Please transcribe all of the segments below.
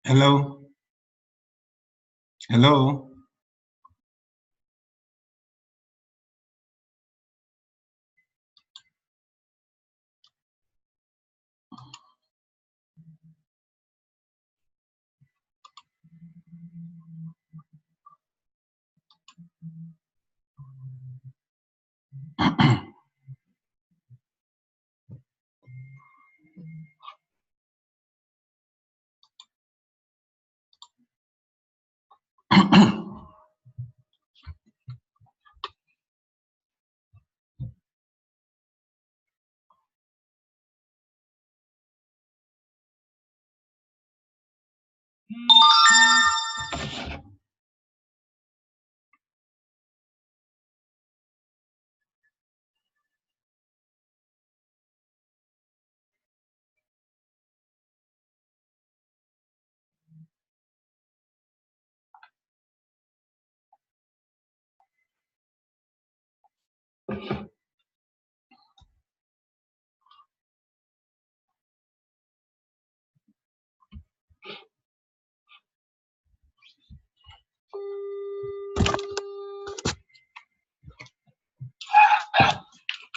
Hello, hello.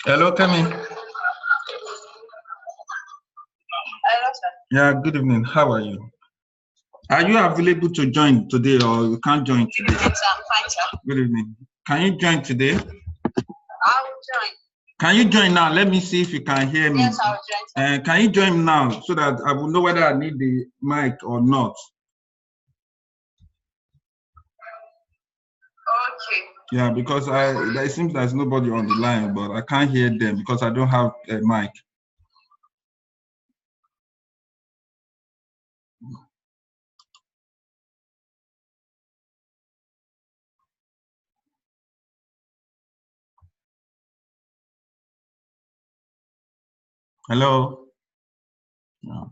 Hello, Kemi. Hello, sir. Yeah, good evening. How are you? Are you available to join today or you can't join today? Yes, I'm fine, sir. Good evening. Can you join today? I will join. Can you join now? Let me see if you can hear me. Yes, I will join, sir. Can you join now so that I will know whether I need the mic or not? Okay. Yeah, because it seems there's nobody on the line, but I can't hear them because I don't have a mic. Hello? No.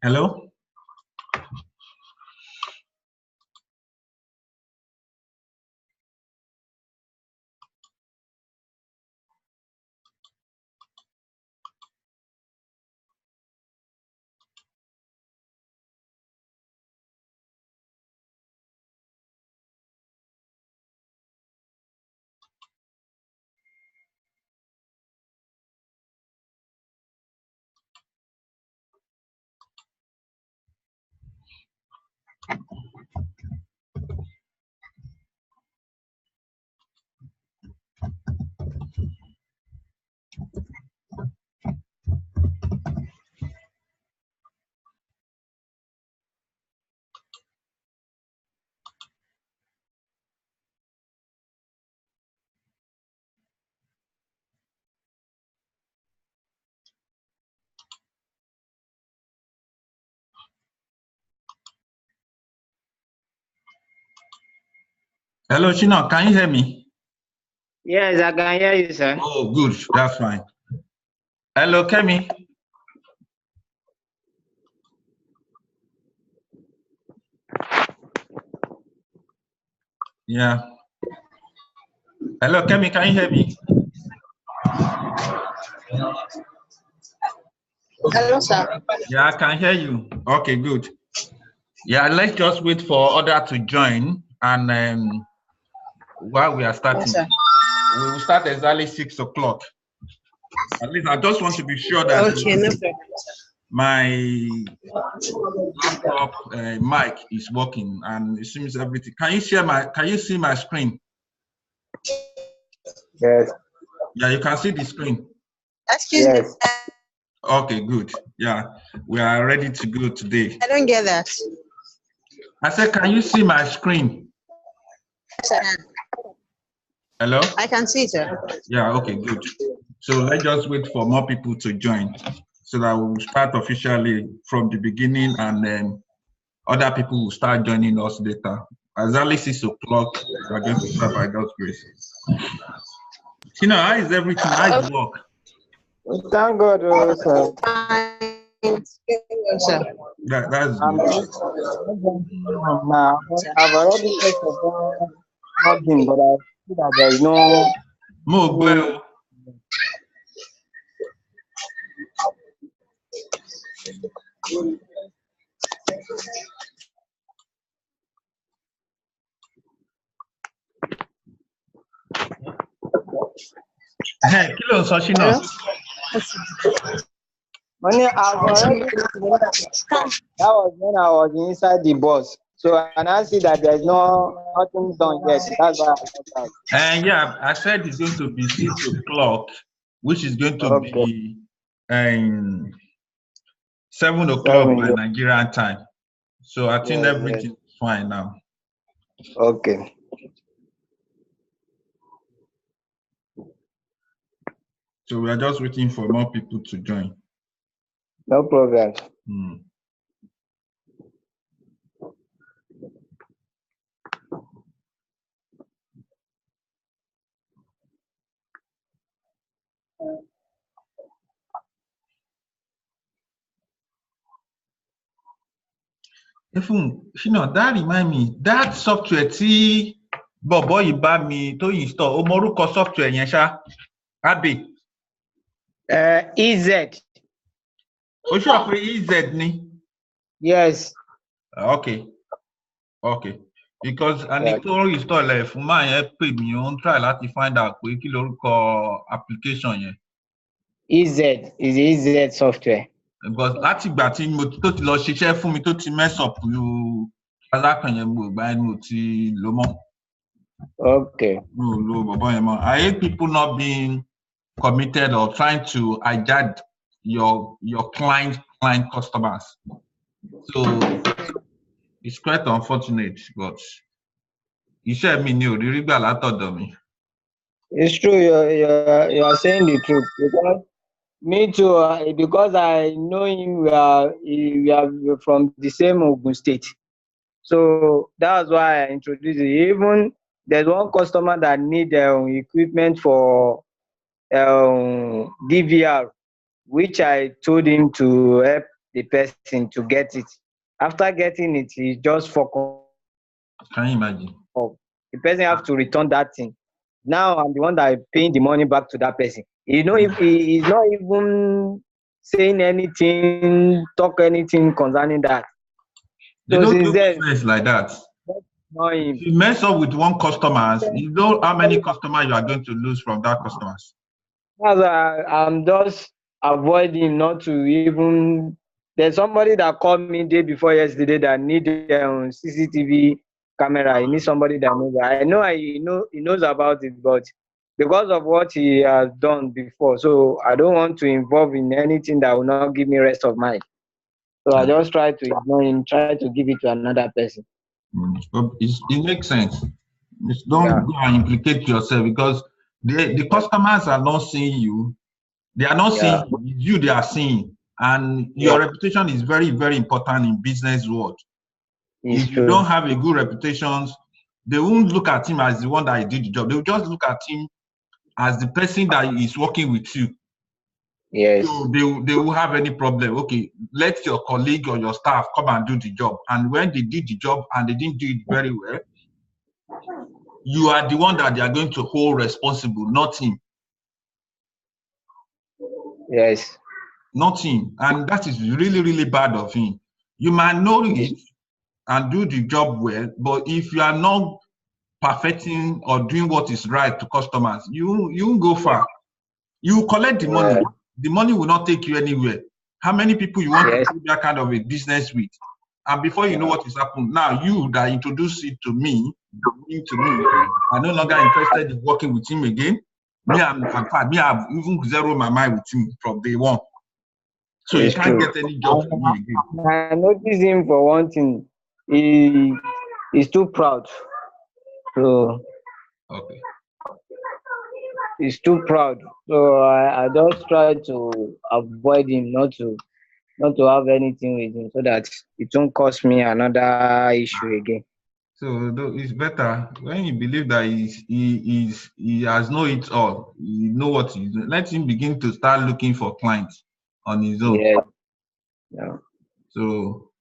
Hello? Hello, Shina, can you hear me? Yes, I can hear you, sir. Oh, good. That's fine. Hello, Kemi. Yeah. Hello, Kemi, can you hear me? Hello, sir. Yeah, I can hear you. Okay, good. Yeah, let's just wait for others to join. And while we are starting, Yes, sir. we will start exactly 6 o'clock. At least I just want to be sure that Okay, no problem. my laptop mic is working and it seems everything. Can you see my screen? Yes. Yeah, you can see the screen. Excuse me. Okay, good. Yeah, we are ready to go today. I don't get that. I said, can you see my screen? Yes, I can. Hello? I can see it, sir. Yeah, okay, good. So let's just wait for more people to join so that we'll start officially from the beginning, and then other people will start joining us later. As early 6 o'clock, we're going to start by God's grace. Tina, how is everything? How is work? Thank God, sir. Yes, sir. That's I'm good. now. I've already checked the login, but I see that there is no. Mo gbẹ o. Kí ló ń sọ sí náà? Money, I've already. That was when I was inside the bus. So and I see that there's nothing done yet. That's why I left out. Yeah, I said it's going to be 6 o'clock, which is going to be 7 o'clock by Nigerian time. So I think everything is fine now. Okay. So we are just waiting for more people to join. No problem. Even, that remind me, that software tí bọ̀bọ̀ yìí bá mi tó install, o mọ orúkọ software yẹn ṣá, Abe. EZ. O sure pé EZ ni? Yes. Okay. Because ẹni tó install ẹ̀ fún máa yẹn pè mí, ó ń try láti find out pé kí lorúkọ application yẹn. EZ is EZ software. Because láti ìgbà tí tó ti lọ ṣiṣẹ́ fún mi tó ti mess up alákan yẹn mo ìgbà yẹn mo ti lò mọ́. Okay. No, bọ̀bọ̀ yẹn mọ́. I hate people not being committed or trying to hijack your client customers. So it's quite unfortunate, but Iṣẹ́ mi ni ò rí gbà látọ̀dọ̀ mi. It's true. You're saying the truth because me too. Because I know him. We are from the same Ogun State. So that's why I introduced it. Even there's one customer that need equipment for DVR, which I told him to help the person to get it. After getting it, he just fuck up. Can you imagine? The person have to return that thing. Now I'm the one that is paying the money back to that person. If he's not even saying anything, talk anything concerning that. They So don't since do then, business like that. know him. If you mess up with one customer, you know how many customers you are going to lose from that customers. That's why I'm just avoiding not to even. There's somebody that called me day before yesterday that need CCTV camera. He needs somebody that knows that. I know he knows about it, but because of what he has done before, so I don't want to involve in anything that will not give me rest of mind. So I just try to ignore him, try to give it to another person. But it makes sense. Don't go and implicate yourself because the customers are not seeing you. They are not seeing you, they are seeing. And your reputation is very, very important in business world. It's if you true. don't have a good reputation, they won't look at him as the one that did the job. They'll just look at him as the person that is working with you. Yes. So they will have any problem. Okay, let your colleague or your staff come and do the job. And when they did the job and they didn't do it very well, you are the one that they are going to hold responsible, not him. Yes. Not him. And that is really, really bad of him. You might know it and do the job well, but if you are not perfecting or doing what is right to customers, you won't go far. You collect the money. The money will not take you anywhere. How many people you want to do that kind of a business with? And before you know what is happening, now you that introduced it to me, are no longer interested in working with him again. I've even zeroed my mind with him from day one. So you can't get any job from me again. I noticed him for one thing. He's too proud. So okay. He's too proud. So I just try to avoid him, not to have anything with him, so that it won't cause me another issue again. So it's better when you believe that he has know it all. He know what he's doing. Let him begin to start looking for clients on his own. Yeah. So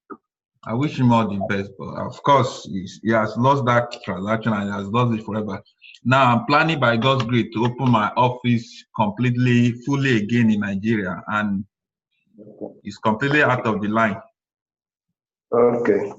I wish him all the best, but of course he has lost that transaction and he has lost it forever. Now I'm planning by God's grace to open my office fully again in Nigeria, and it's completely out of the line. Okay.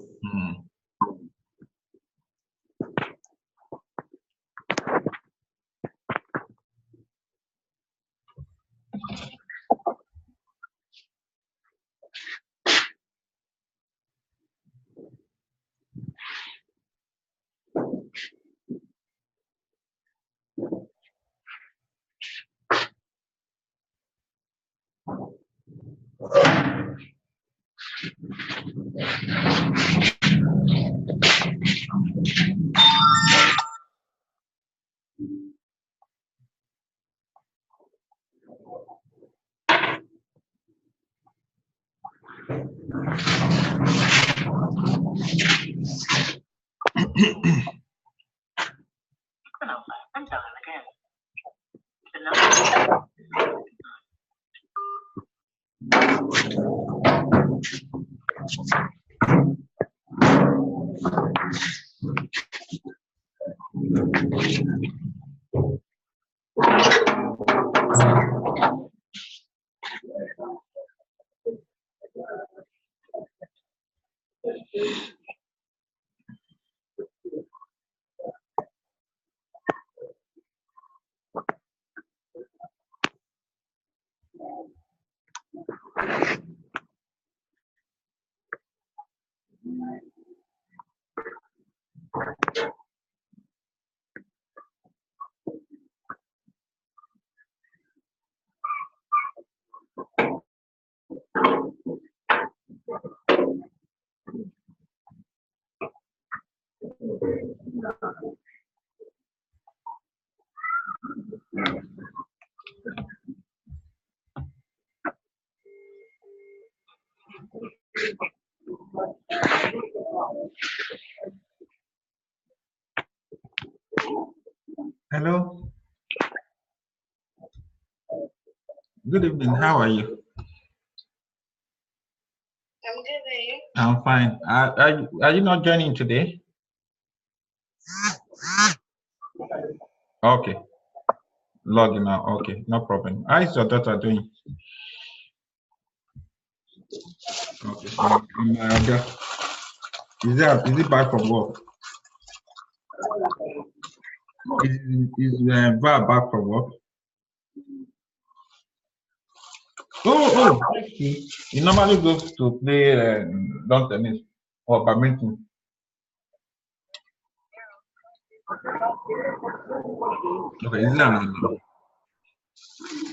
Hello. Good evening. How are you? I'm good, are you? I'm fine. Are you not joining today? Okay. Logging now. Okay, no problem. How is your daughter doing? Okay. My other. Is it back from work? Is Val back from work? Oh, he normally goes to play lawn tennis or badminton. Okay, is that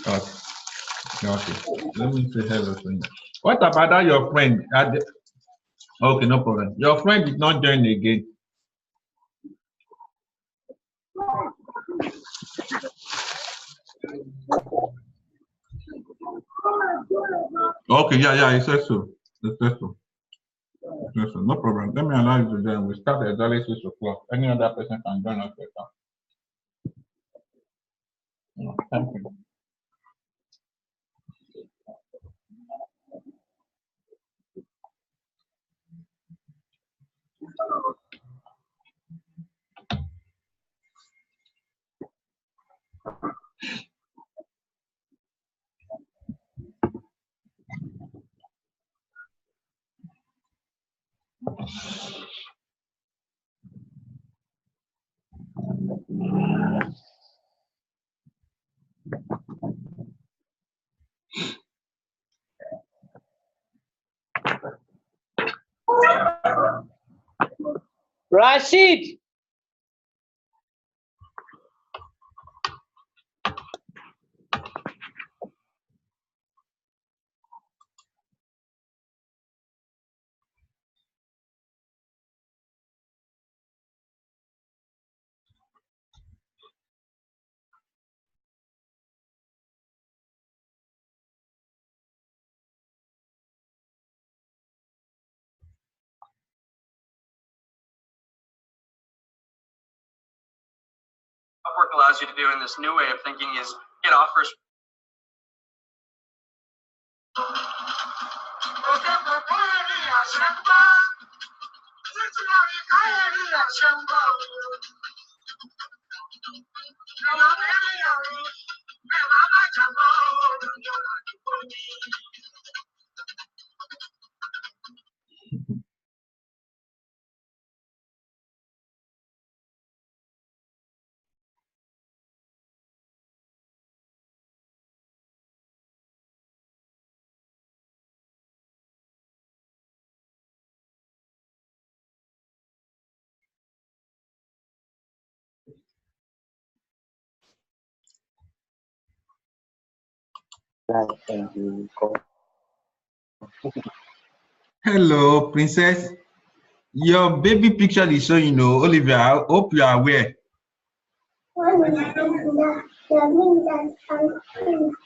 okay? Okay. Let me say hello to you. What about that, your friend? Okay, no problem. Your friend did not join again. Okay, yeah, he says so. He says so. No problem. Let me allow you to join. We start at exactly 6 o'clock. Any other person can join us later. Thank you. Rashid. Upwork allows you to do in this new way of thinking is get offers. Hello, princess. Your baby picture is showing, Olivia. I hope you are aware.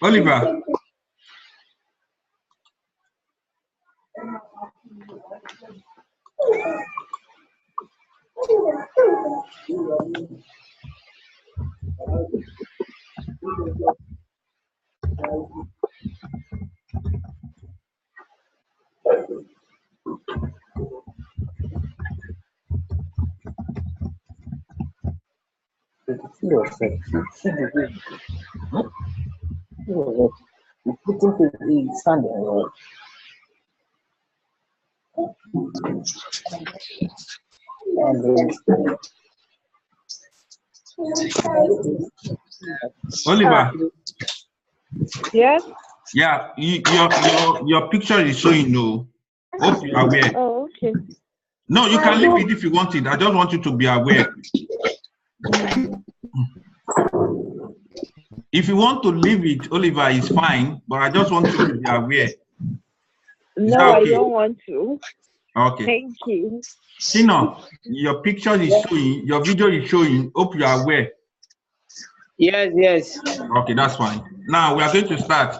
Oliver. Oliver. Yes. Yeah, your picture is showing. Hope you are aware. Oh, okay. No, you can leave it if you want it. I just want you to be aware. If you want to leave it, Oliver, is fine. But I just want you to be aware. No, okay? I don't want to. Okay. Thank you. Tino, your picture is showing. Your video is showing. Hope you are aware. Yes. Okay, that's fine. Now we are going to start.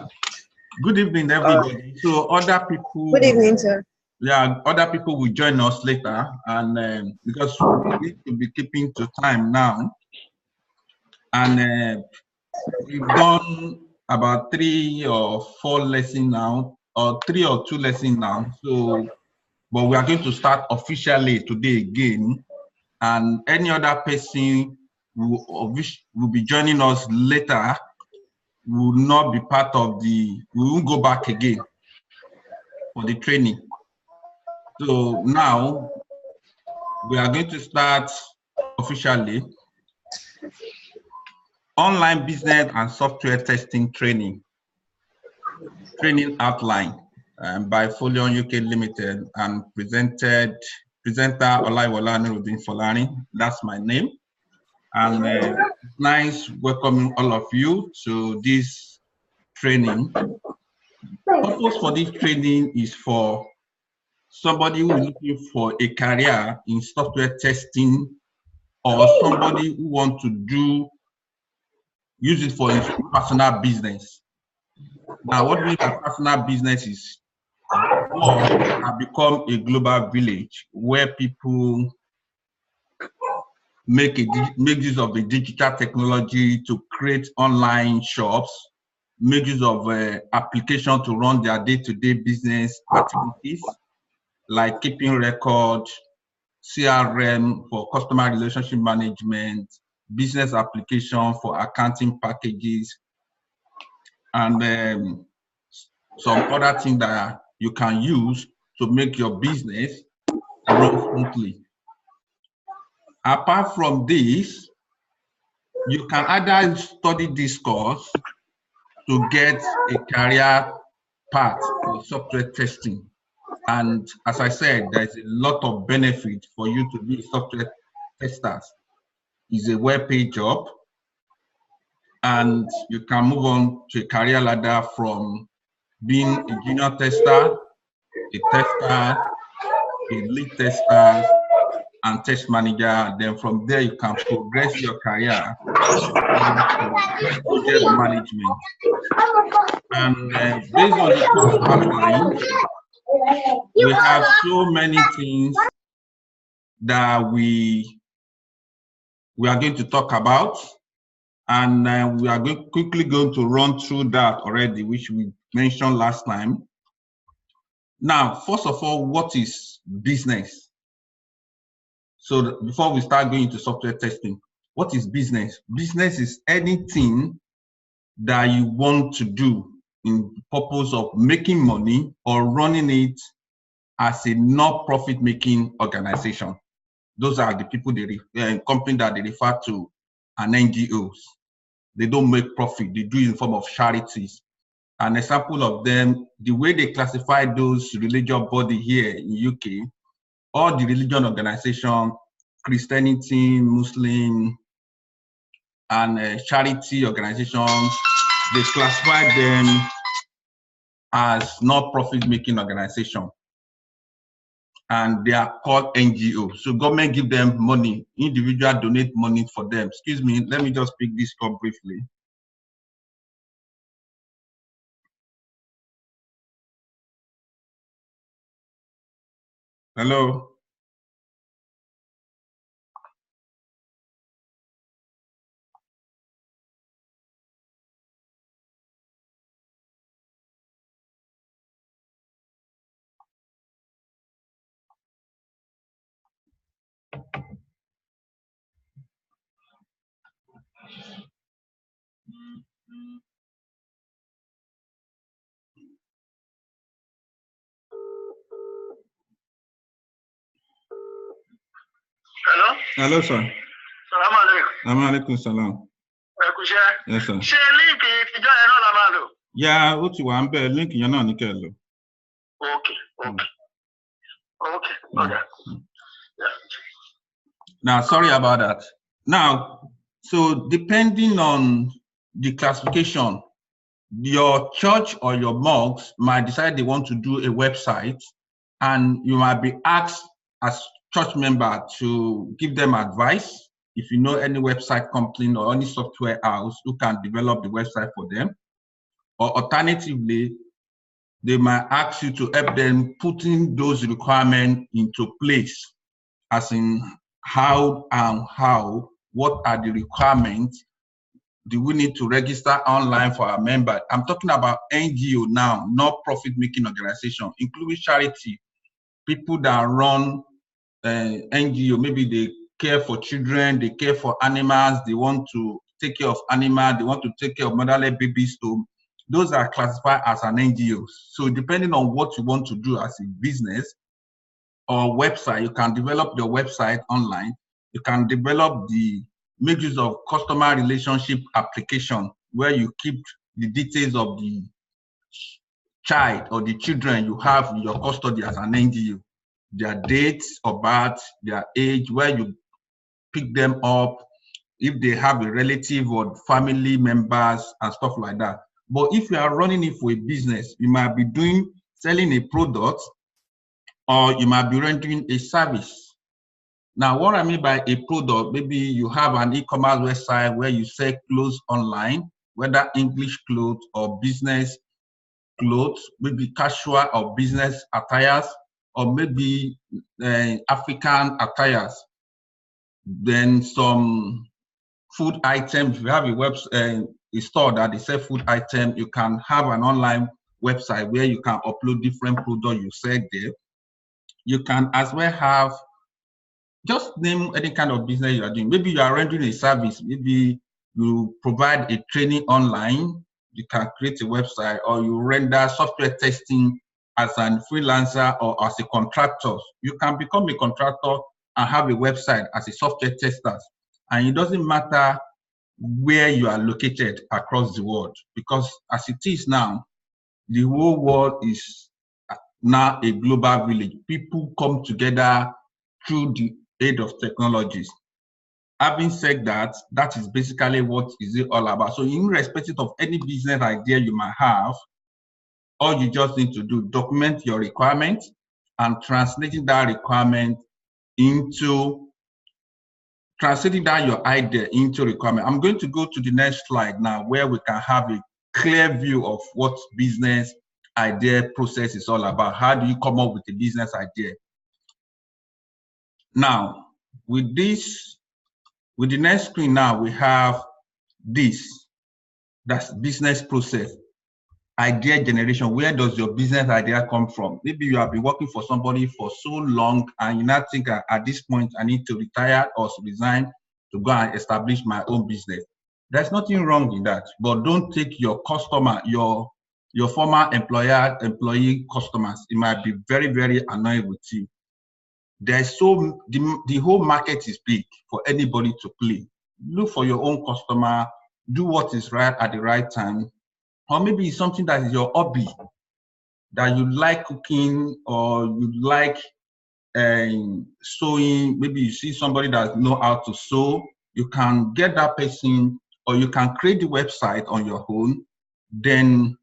Good evening, everybody. So other people. Good evening, sir. Yeah, other people will join us later, and because we need to be keeping to time now, and we've done about 3 or 4 lessons now, or 3 or 2 lessons now. So, but we are going to start officially today again, and any other person will be joining us later will not be part of we won't go back again for the training. So now we are going to start officially online business and software testing training outline by Folion UK Limited, and presenter Olaiwola Nuruddin Folani. That's my name. And it's nice welcoming all of you to this training. The purpose for this training is for somebody who is looking for a career in software testing, or somebody who wants to use it for his personal business. Now, what we mean by personal business is have become a global village where people make use of the digital technology to create online shops, make use of application to run their day-to-day business activities, like keeping record, CRM for customer relationship management, business application for accounting packages, and some other things that you can use to make your business run smoothly. Apart from this, you can either study this course to get a career path in software testing. And as I said, there's a lot of benefit for you to be a software tester. It's a well-paid job, and you can move on to a career ladder from being a junior tester, a tester, a lead tester, and test manager. Then from there, you can progress your career into project management. And based on the course outline, we have so many things that we are going to talk about, and we are quickly going to run through that already, which we mentioned last time. Now, first of all, what is business? So before we start going into software testing, what is business? Business is anything that you want to do in purpose of making money or running it as a non-profit making organization. Those are the people, company that they refer to as NGOs. They don't make profit, they do it in form of charities. An example of them, the way they classify those religious body here in UK, all the religion organization, Christianity, Muslim, and charity organizations, they classify them as non-profit making organization, and they are called NGO. So government give them money, individual donate money for them. Excuse me, let me just pick this up briefly. Hello. Hello? Hello, sir. Salam alaikum. Alaikum salam. Yes, sir. Ṣé líǹkì ìtijọ́ yẹn náà la máa lò? Yeah, ó ti wà ń bẹ̀, link yẹn náà ní kẹ́ ẹ lò. Okay. Yeah. Now, sorry about that. Now, so depending on the classification, your church or your mosque might decide they want to do a website, and you might be asked as church member to give them advice if you know any website company or any software house who can develop the website for them. Or alternatively, they might ask you to help them putting those requirements into place, as in what are the requirements? Do we need to register online for our members? I'm talking about NGO now, not profit-making organization, including charity, people that run NGO, maybe they care for children, they care for animals, they want to take care of animals, they want to take care of motherless babies. So those are classified as an NGO. So depending on what you want to do as a business or website, you can develop your website online. You can develop make use of customer relationship application where you keep the details of the child or the children you have in your custody as an NGO, their dates of birth, their age, where you pick them up, if they have a relative or family members and stuff like that. But if you are running it for a business, you might be selling a product, or you might be rendering a service. Now, what I mean by a product, maybe you have an e-commerce website where you sell clothes online, whether English clothes or business clothes, maybe casual or business attires, or maybe African attires. Then some food items. If you have a store that they sell food items, you can have an online website where you can upload different products you sell there. You can as well have, just name any kind of business you are doing. Maybe you are rendering a service. Maybe you provide a training online. You can create a website, or you render software testing as a freelancer or as a contractor. You can become a contractor and have a website as a software tester. And it doesn't matter where you are located across the world, because as it is now, the whole world is now a global village. People come together through the aid of technologies. Having said that, that is basically what is it all about. So in respect of any business idea you might have, all you just need to do, document your requirement and translating that requirement into, translating that your idea into requirement. I'm going to go to the next slide now, where we can have a clear view of what business idea process is all about. How do you come up with a business idea? Now, with this, with the next screen now, we have this. That's business process. Idea generation. Where does your business idea come from? Maybe you have been working for somebody for so long and you now think at this point I need to retire or resign to go and establish my own business. There's nothing wrong with that, but don't take your customer, your former employee customers. It might be very, very annoying with you. There's the whole market is big for anybody to play. Look for your own customer, do what is right at the right time. Or maybe it's something that is your hobby, that you like cooking, or you like sewing. Maybe you see somebody that knows how to sew. You can get that person, or you can create the website on your own, then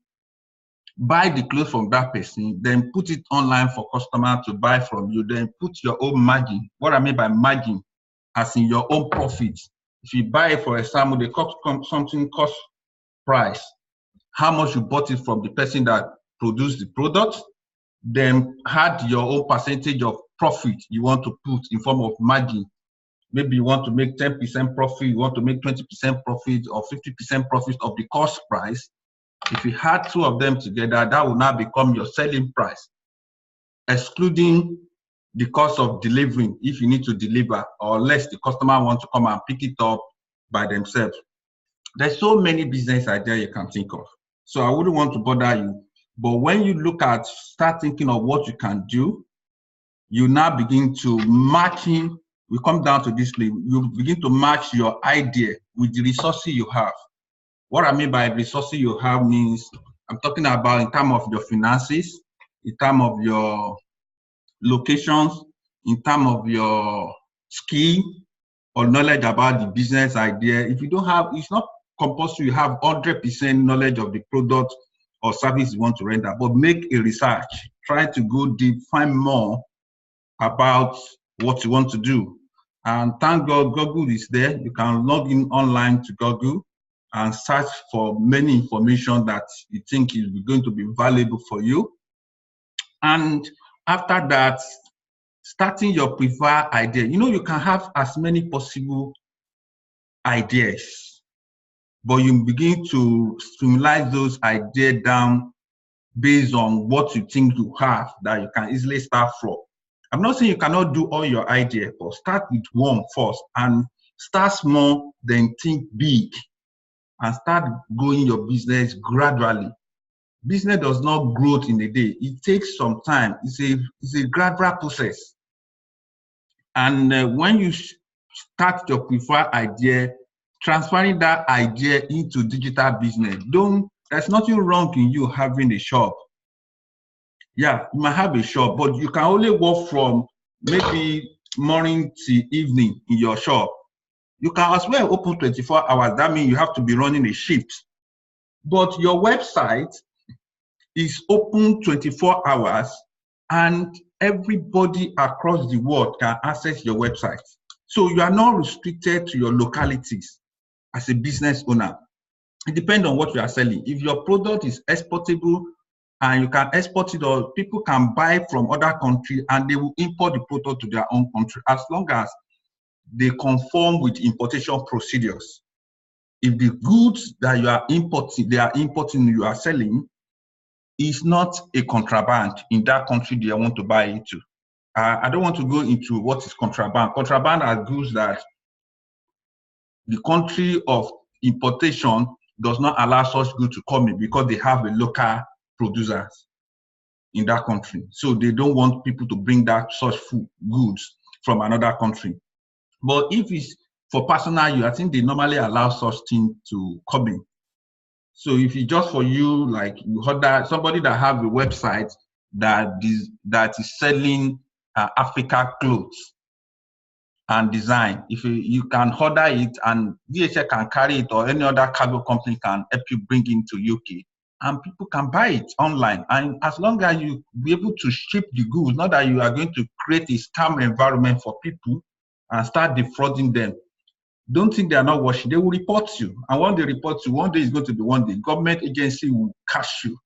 buy the clothes from that person, then put it online for customers to buy from you, then put your own margin. What I mean by margin, as in your own profit. If you buy it, for example, the cost price, how much you bought it from the person that produced the product, then add your own percentage of profit you want to put in form of margin. Maybe you want to make 10% profit, you want to make 20% profit, or 50% profit of the cost price. If you add two of them together, that will now become your selling price, excluding the cost of delivering if you need to deliver, or unless the customer wants to come and pick it up by themselves. There's so many business ideas you can think of. So I wouldn't want to bother you. But when you start thinking of what you can do, you now begin to matching, we come down to this level, you begin to match your idea with the resources you have. What I mean by resources you have means, I'm talking about in terms of your finances, in terms of your locations, in terms of your skill or knowledge about the business idea. If you don't have, it's not compulsory you have 100% knowledge of the product or service you want to render, but make a research, try to go deep, find more about what you want to do. And thank God, Google is there. You can log in online to Google and search for many information that you think is going to be valuable for you. And after that, starting your preferred idea. You can have as many possible ideas, but you begin to streamline those ideas down based on what you think you have that you can easily start from. I'm not saying you cannot do all your ideas, but start with one first and start small, then think big and start growing your business gradually. Business does not grow in a day. It takes some time. It's a gradual process. And when you start your preferred idea, transferring that idea into digital business, there's nothing wrong in you having a shop. Yeah, you might have a shop, but you can only work from maybe morning to evening in your shop. You can as well open 24 hours. That means you have to be running a shift. But your website is open 24 hours and everybody across the world can access your website. So you are not restricted to your localities as a business owner. It depends on what you are selling. If your product is exportable and you can export it, or people can buy from other countries and they will import the product to their own country as long as they conform with importation procedures. If the goods that you are importing, you are selling, is not a contraband in that country they want to buy it to. I don't want to go into what is contraband. Contraband are goods that the country of importation does not allow such goods to come in because they have a local producers in that country. So they don't want people to bring that such goods from another country. But if it's for personal use, I think they normally allow such things to come in. So if it's just for you, like you order somebody that have a website that is selling Africa clothes and design, if you can order it and DHL can carry it, or any other cargo company can help you bring it to UK, and people can buy it online. And as long as you be able to ship the goods, not that you are going to create a scam environment for people and start defrauding them. Don't think they are not watching. They will report you. And when they report you, one day is going to be one day. Government agency will catch you.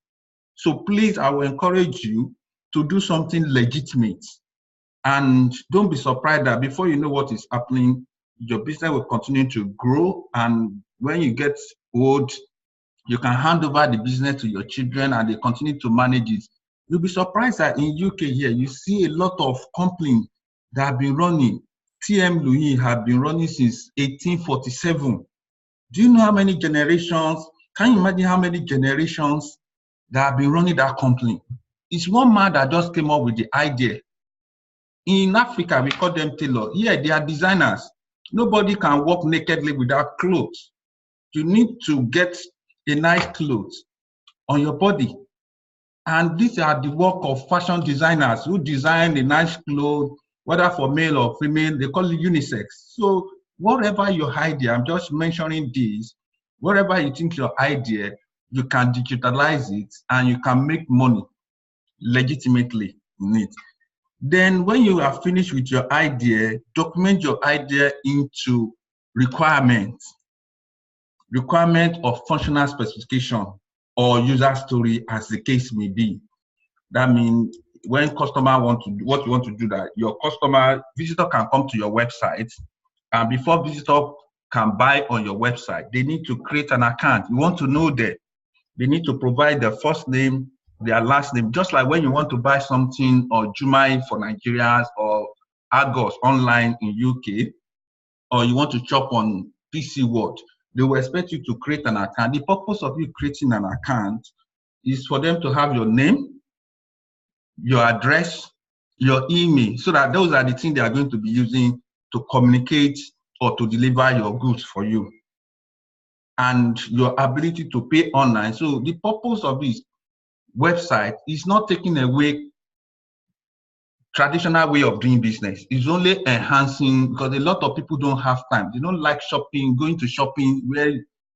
So please, I will encourage you to do something legitimate. And don't be surprised that before you know what is happening, your business will continue to grow. And when you get old, you can hand over the business to your children and they continue to manage it. You'll be surprised that in UK here, you see a lot of companies that have been running. TM Louis have been running since 1847. Do you know how many generations? Can you imagine how many generations that have been running that company? It's one man that just came up with the idea. In Africa, we call them tailor. Here, they are designers. Nobody can walk nakedly without clothes. You need to get a nice clothes on your body. And these are the work of fashion designers who design a nice clothes, whether for male or female, they call it unisex. So whatever your idea, I'm just mentioning this, whatever you think your idea, you can digitalize it and you can make money legitimately in it. Then when you are finished with your idea, document your idea into requirement of functional specification or user story, as the case may be. That means when customer want to do what you want to do, that your visitor can come to your website, and before visitor can buy on your website, they need to create an account. You want to know that they need to provide their first name, their last name, just like when you want to buy something or Jumai for Nigerians or Argos online in UK, or you want to shop on PC World, they will expect you to create an account. The purpose of you creating an account is for them to have your name, your address, your email, so that those are the things they are going to be using to communicate or to deliver your goods for you, and your ability to pay online. So the purpose of this website is not taking away traditional way of doing business. It's only enhancing, because a lot of people don't have time. They don't like shopping, going to shopping where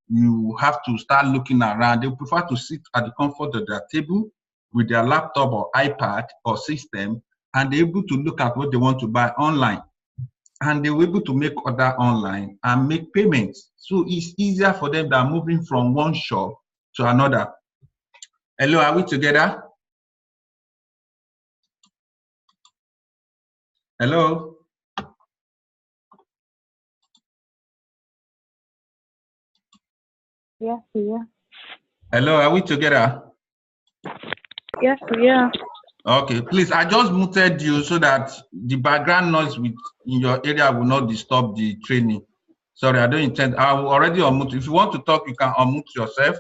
you have to start looking around. They prefer to sit at the comfort of their table with their laptop or iPad or system, and they're able to look at what they want to buy online. and they were able to make order online and make payments. So it's easier for them than moving from one shop to another. Hello, are we together? Hello? Yes, yeah. Hello, are we together? Yes, yeah. Okay, please, I just muted you so that the background noise in your area will not disturb the training. Sorry, I don't intend. I will already unmute. If you want to talk, you can unmute yourself.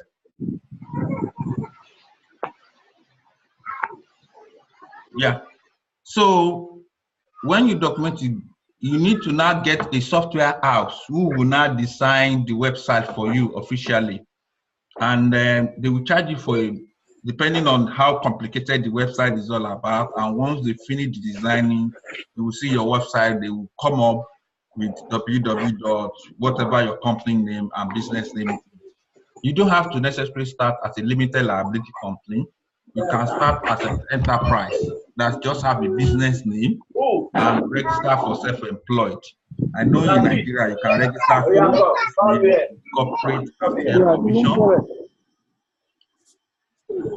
Yeah. So when you document it, you need to now get a software house who will now design the website for you officially. And they will charge you for it, depending on how complicated the website is all about. And once they finish the designing, you will see your website. They will come up with www. whatever your company name and business name is. You don't have to necessarily start as a limited liability company. You can start as an enterprise that just have a business name and register for self-employed. I know in Nigeria you can register for corporate affairs commission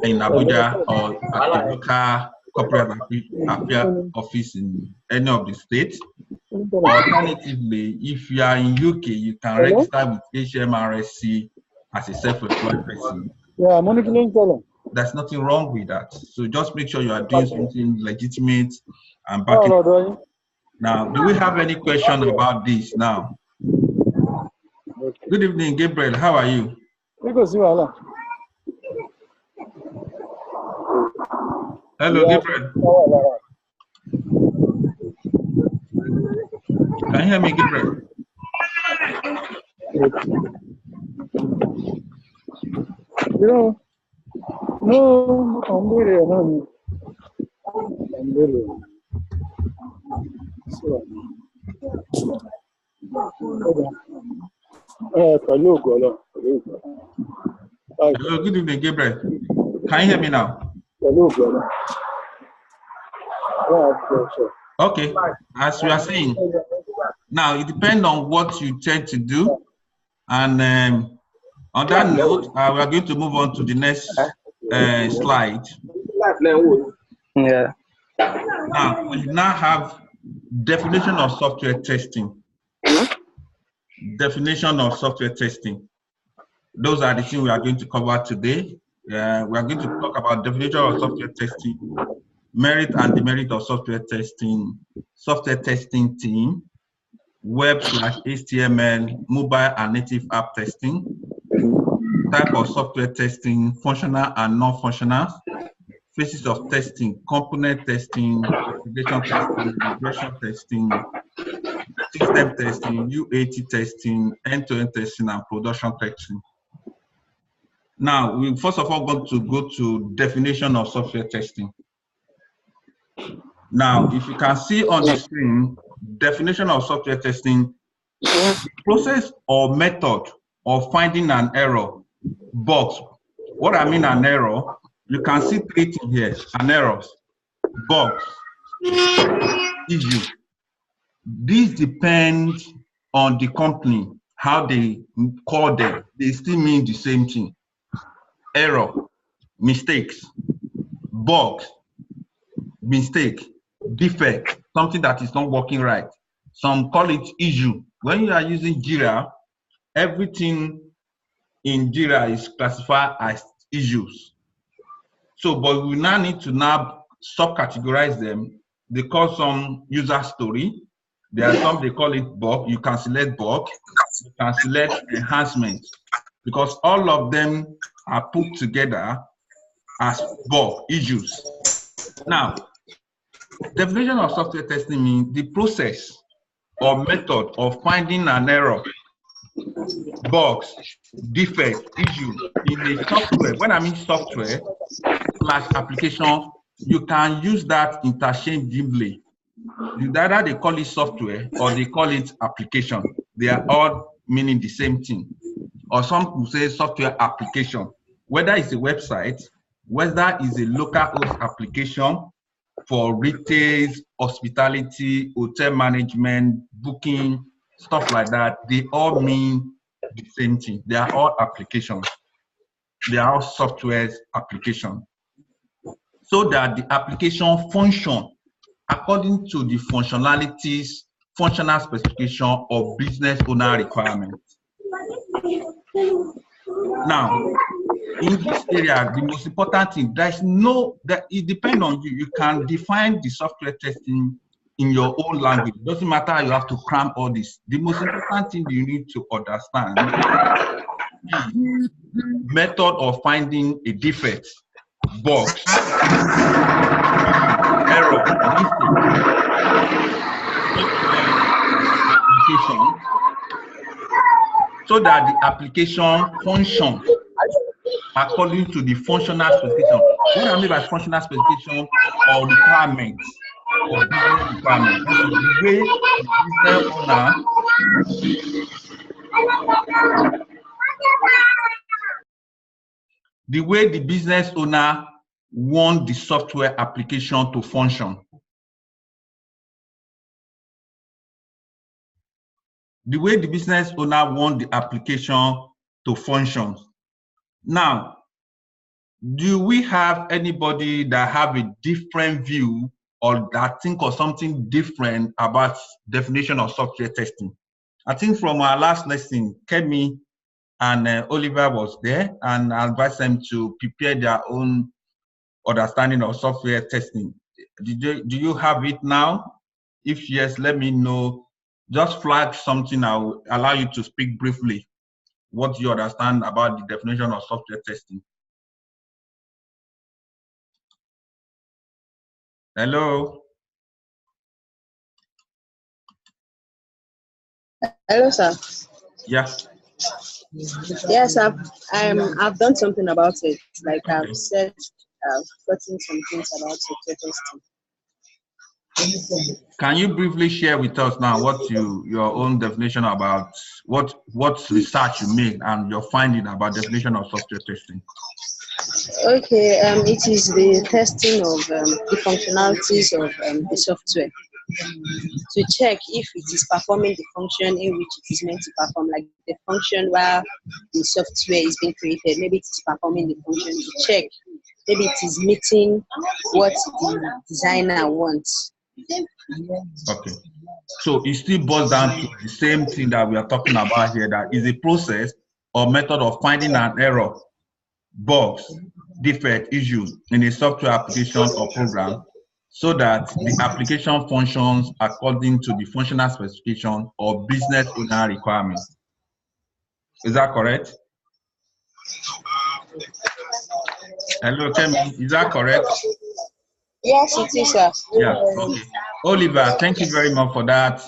in Abuja or at the local corporate affairs office in any of the states. Alternatively, if you are in UK, you can register with HMRC as a self-employed person. Yeah, monitoring. There's nothing wrong with that. So just make sure you are doing something legitimate and backing. Now, do we have any question about this now? Good evening, Gabriel. How are you? Hello, Gabriel. Can you hear me, Gabriel? No, I'm really. Hello, good evening, Gabriel. Can you hear me now? Okay, as we are saying, now it depends on what you tend to do. And on that note, we are going to move on to the next slide. Yeah. Now, we now have definition of software testing. Definition of software testing. Those are the things we are going to cover today. We are going to talk about definition of software testing, merit and demerit of software testing team, web/HTML, mobile and native app testing, type of software testing, functional and non-functional, phases of testing, component testing, application testing, regression testing, system testing, UAT testing, end-to-end testing, and production testing. Now, we first of all going to go to definition of software testing. Now, if you can see on the screen, definition of software testing, process or method of finding an error, bugs. What I mean an error, you can see three things here, an errors, bugs, issue. This depends on the company, how they call them. They still mean the same thing. Error, mistakes, bugs, mistake, defect, something that is not working right. Some call it issue. When you are using Jira, everything in Jira is classified as issues. So, but we now need to now subcategorize them. They call some user story. There are some they call it bug. You can select bug. You can select enhancement, because all of them are put together as bug issues. Now, definition of software testing means the process or method of finding an error, bugs, defect, issue in a software. When I mean software / application, you can use that interchangeably. Either they call it software or they call it application. They are all meaning the same thing. Or some will say software application, whether it's a website, whether it's a local host application, for retail, hospitality, hotel management, booking, stuff like that, they all mean the same thing. They are all applications. They are all software applications. So that the application function according to the functionalities, functional specification of business owner requirements. Now, in this area, the most important thing, it depends on you. You can define the software testing in your own language. It doesn't matter, you have to cram all this. The most important thing you need to understand is method of finding a defect, bug, error, mistake, application, so that the application functions according to the functional specification. What I mean by functional specification or requirements, or business requirements, this is the way the business owner want the software application to function. The way the business owner want the application to function. Now, do we have anybody that have a different view or that think of something different about definition of software testing? I think from our last lesson, Kemi and Oliver was there, and I advised them to prepare their own understanding of software testing. Do you have it now? If yes, let me know. Just flag something. I will allow you to speak briefly what you understand about the definition of software testing. Hello. Hello, sir. Yes. Yes, I've done something about it. Like I've gotten some things about software testing. Can you briefly share with us now what your own definition about what research you made and your finding about definition of software testing? Okay, it is the testing of the functionalities of the software to check if it is performing the function in which it is meant to perform, like the function while the software is being created. Maybe it is performing the function to check. Maybe it is meeting what the designer wants. Okay, so it still boils down to the same thing that we are talking about here, that is a process or method of finding an error, bugs, defect, issue in a software application or program so that the application functions according to the functional specification or business owner requirements. Is that correct? Hello, Kemi, is that correct? Yes, it is, sir. Yeah, okay. Oliver, thank you very much for that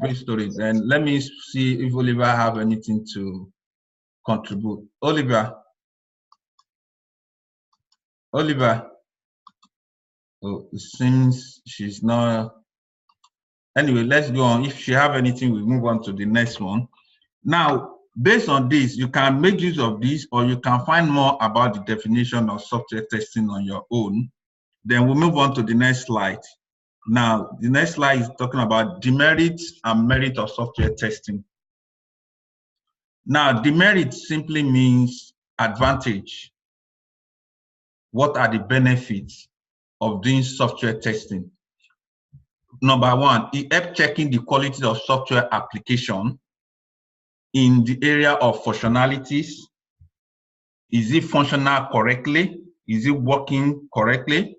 brief story. And let me see if Oliver have anything to contribute. Oliver. Oh, it seems she's not. Anyway, let's go on. If she have anything, we'll move on to the next one. Now, based on this, you can make use of this, or you can find more about the definition of software testing on your own. Then we'll move on to the next slide. Now, the next slide is talking about demerits and merit of software testing. Now, demerit simply means advantage. What are the benefits of doing software testing? Number one, it helps checking the quality of software application in the area of functionalities. Is it functional correctly? Is it working correctly?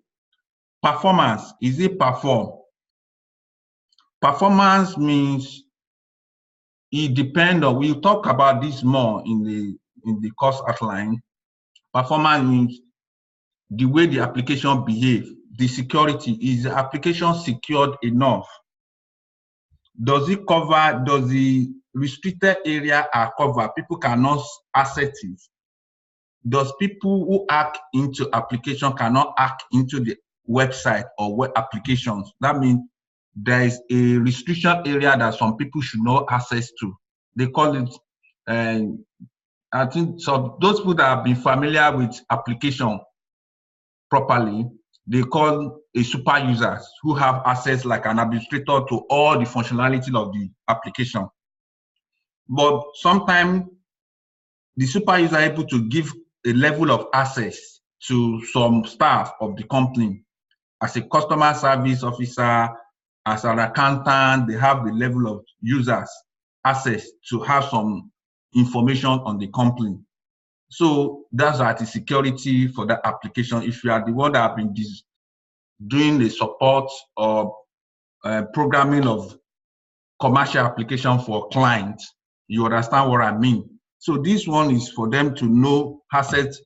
Performance, is it perform? Performance means it depends on, we'll talk about this more in the course outline. Performance means the way the application behaves, the security. Is the application secured enough? Does it cover, does the restricted area are covered? People cannot access it. Does people who hack into application cannot hack into the website or web applications? That means there is a restriction area that some people should not access to. They call it, I think, so those people that have been familiar with application properly, they call a super users who have access like an administrator to all the functionality of the application. But sometimes the super user are able to give a level of access to some staff of the company. As a customer service officer, as an accountant, they have the level of users access to have some information on the company. So that's why the security for that application. If you are the one that have been doing the support or programming of commercial application for clients, you understand what I mean. So this one is for them to know access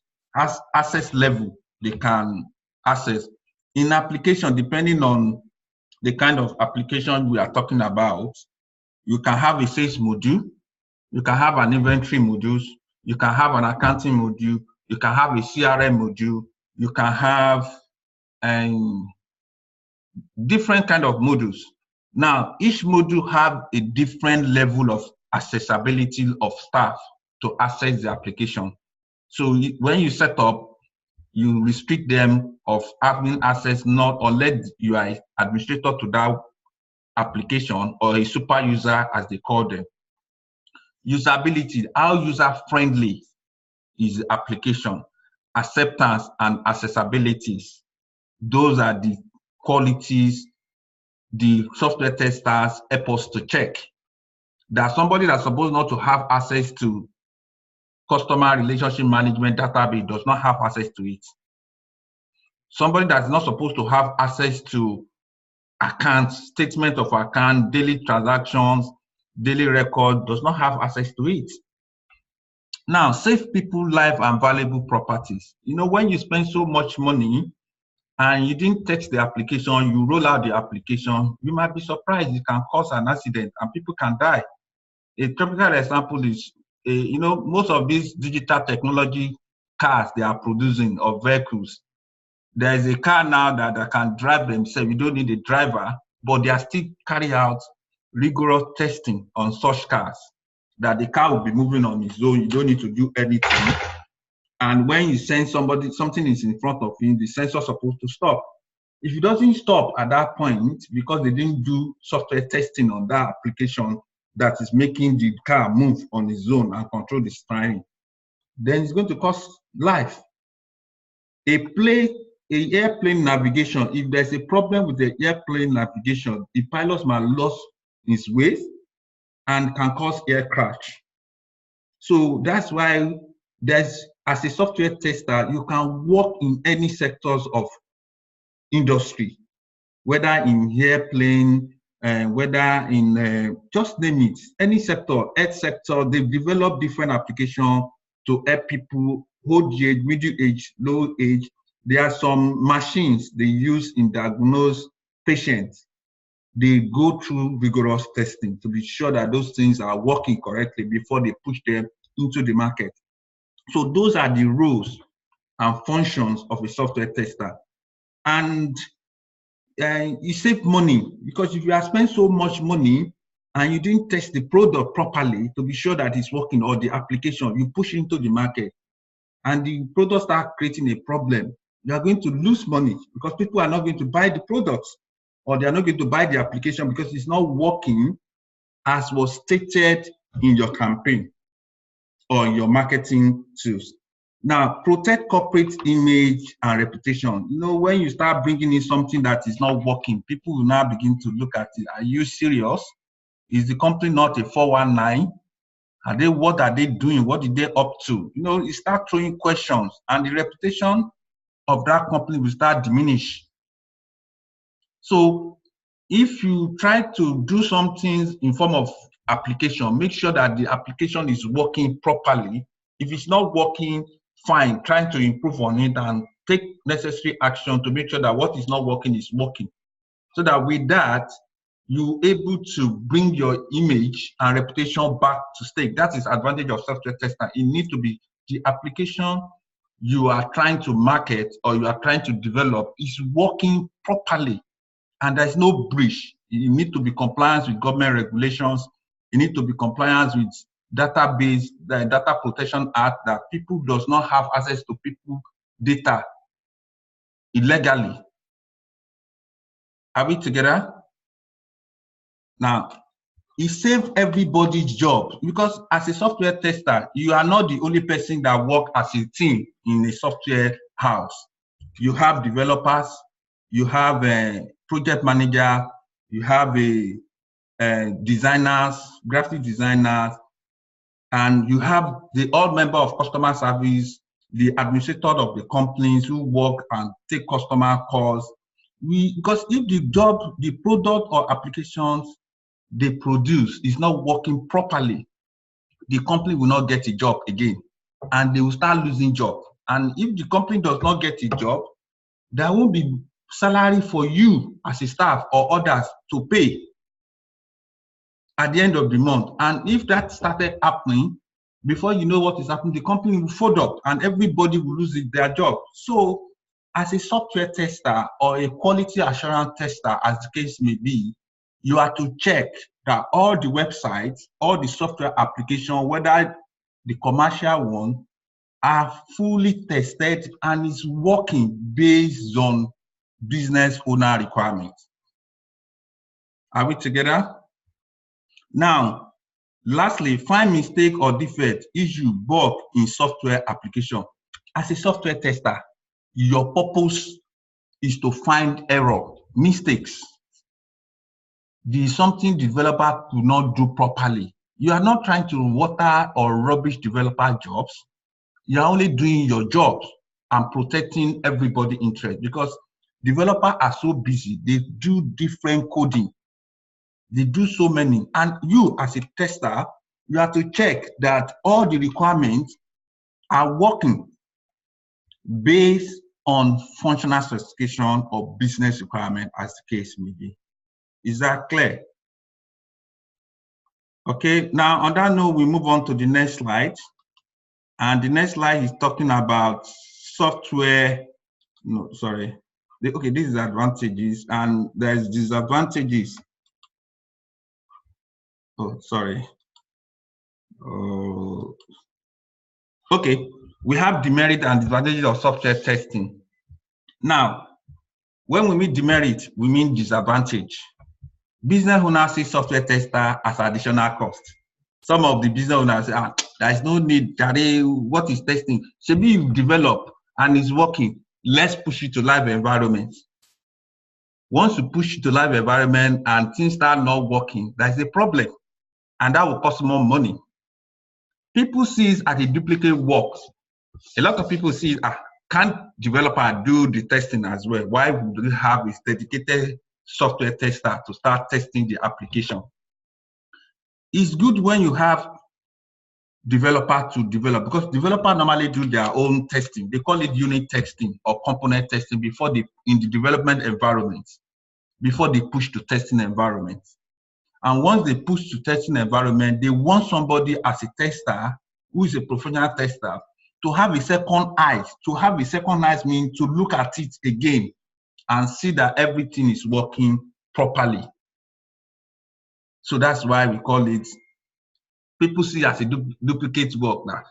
level they can access. In application, depending on the kind of application we are talking about, you can have a sales module, you can have an inventory module, you can have an accounting module, you can have a CRM module, you can have different kind of modules. Now, each module have a different level of accessibility of staff to access the application. So when you set up, you restrict them of having access not unless you are administrator to that application or a super user as they call them. Usability, how user-friendly is the application, acceptance and accessibilities. Those are the qualities the software testers help us to check. That somebody that's supposed not to have access to customer relationship management database does not have access to it. Somebody that's not supposed to have access to accounts, statement of account, daily transactions, daily record does not have access to it. Now, save people life and valuable properties. You know, when you spend so much money and you didn't test the application, you roll out the application, you might be surprised it can cause an accident and people can die. A typical example is, you know, most of these digital technology cars they are producing or vehicles, there is a car now that can drive themselves. You don't need a driver, but they are still carrying out rigorous testing on such cars that the car will be moving on its own. You don't need to do anything. And when you send somebody, something is in front of you, the sensor is supposed to stop. If it doesn't stop at that point, because they didn't do software testing on that application that is making the car move on its own and control the steering, then it's going to cost life. Airplane navigation, if there's a problem with the airplane navigation, the pilot might lose his way and can cause air crash. So that's why as a software tester, you can work in any sectors of industry, whether in airplane, whether in, just name it, any sector, health sector. They've developed different applications to help people, old age, middle age, low age. There are some machines they use in diagnose patients. They go through rigorous testing to be sure that those things are working correctly before they push them into the market. So those are the roles and functions of a software tester. And you save money, because if you have spent so much money and you didn't test the product properly to be sure that it's working, or the application, you push into the market and the product start creating a problem, you are going to lose money because people are not going to buy the products, or they are not going to buy the application because it's not working as was stated in your campaign or your marketing tools. Now, protect corporate image and reputation. You know, when you start bringing in something that is not working, people will now begin to look at it. Are you serious? Is the company not a 419? What are they doing? What did they up to? You know, you start throwing questions and the reputation of that company will start diminish. So if you try to do something in form of application, make sure that the application is working properly. If it's not working, fine, trying to improve on it and take necessary action to make sure that what is not working is working. So that with that, you're able to bring your image and reputation back to stake. That is the advantage of software testing. It needs to be the application you are trying to market or you are trying to develop is working properly and there's no breach. You need to be compliant with government regulations. You need to be compliant with database, the Data Protection Act, that people does not have access to people data illegally. Are we together? Now, it saves everybody's job because as a software tester, you are not the only person that works as a team in a software house. You have developers, you have a project manager, you have a designers, graphic designers, and you have the all member of customer service, the administrator of the companies who work and take customer calls. Because if the job, the product or applications they produce is not working properly, the company will not get a job again, and they will start losing job. And if the company does not get a job, there won't be salary for you as a staff or others to pay at the end of the month. And if that started happening, before you know what is happening, the company will fold up and everybody will lose their job. So as a software tester or a quality assurance tester, as the case may be, you are to check that all the websites, all the software application, whether the commercial one, are fully tested and is working based on business owner requirements. Are we together? Now, lastly, find mistake or defect, issue, bug in software application. As a software tester, your purpose is to find error, mistakes. There is something developer could not do properly. You are not trying to water or rubbish developer jobs. You are only doing your jobs and protecting everybody's interest, because developers are so busy. They do different coding. They do so many. And you as a tester, you have to check that all the requirements are working based on functional specification or business requirement, as the case may be. Is that clear? Okay, now on that note, we move on to the next slide. And the next slide is talking about software. No, sorry. Okay, this is advantages and there's disadvantages. Oh, sorry. Okay, we have demerit and disadvantages of software testing. Now, when we mean demerit, we mean disadvantage. Business owners see software tester as additional cost. Some of the business owners say, there is no need, what is testing? Should you develop and it's working, let's push it to live environment. Once you push it to live environment and things start not working, there's a problem, and that will cost more money. People see it as a duplicate work. A lot of people see, can't developer do the testing as well? Why would we have a dedicated software tester to start testing the application? It's good when you have developer to develop, because developers normally do their own testing. They call it unit testing or component testing before they in the development environment, before they push to testing environment. And once they push to testing environment, they want somebody as a tester who is a professional tester to have a second eye. To have a second eye means to look at it again and see that everything is working properly. So that's why we call it, people see as a duplicate work now.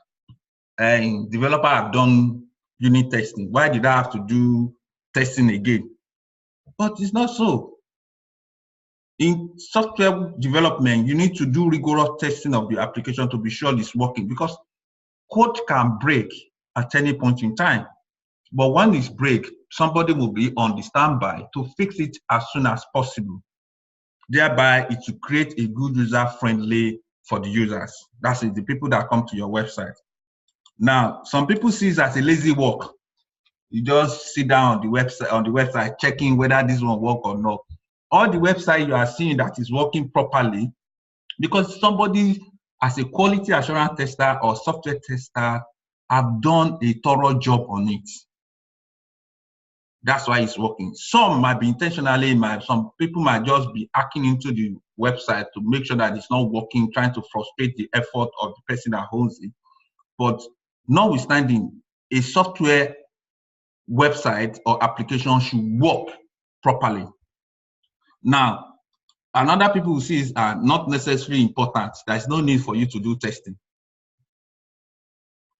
And developers have done unit testing. Why did I have to do testing again? But it's not so. In software development, you need to do rigorous testing of the application to be sure it's working, because code can break at any point in time. But when it's break, somebody will be on the standby to fix it as soon as possible. Thereby, it will create a good user-friendly for the users. That's it, the people that come to your website. Now, some people see it as a lazy work. You just sit down on the website checking whether this one work or not. All the website you are seeing that is working properly, because somebody as a quality assurance tester or software tester have done a thorough job on it. That's why it's working. Some might be intentionally, some people might just be hacking into the website to make sure that it's not working, trying to frustrate the effort of the person that owns it. But notwithstanding, a software website or application should work properly. Now, another people who see is not necessarily important. There's no need for you to do testing.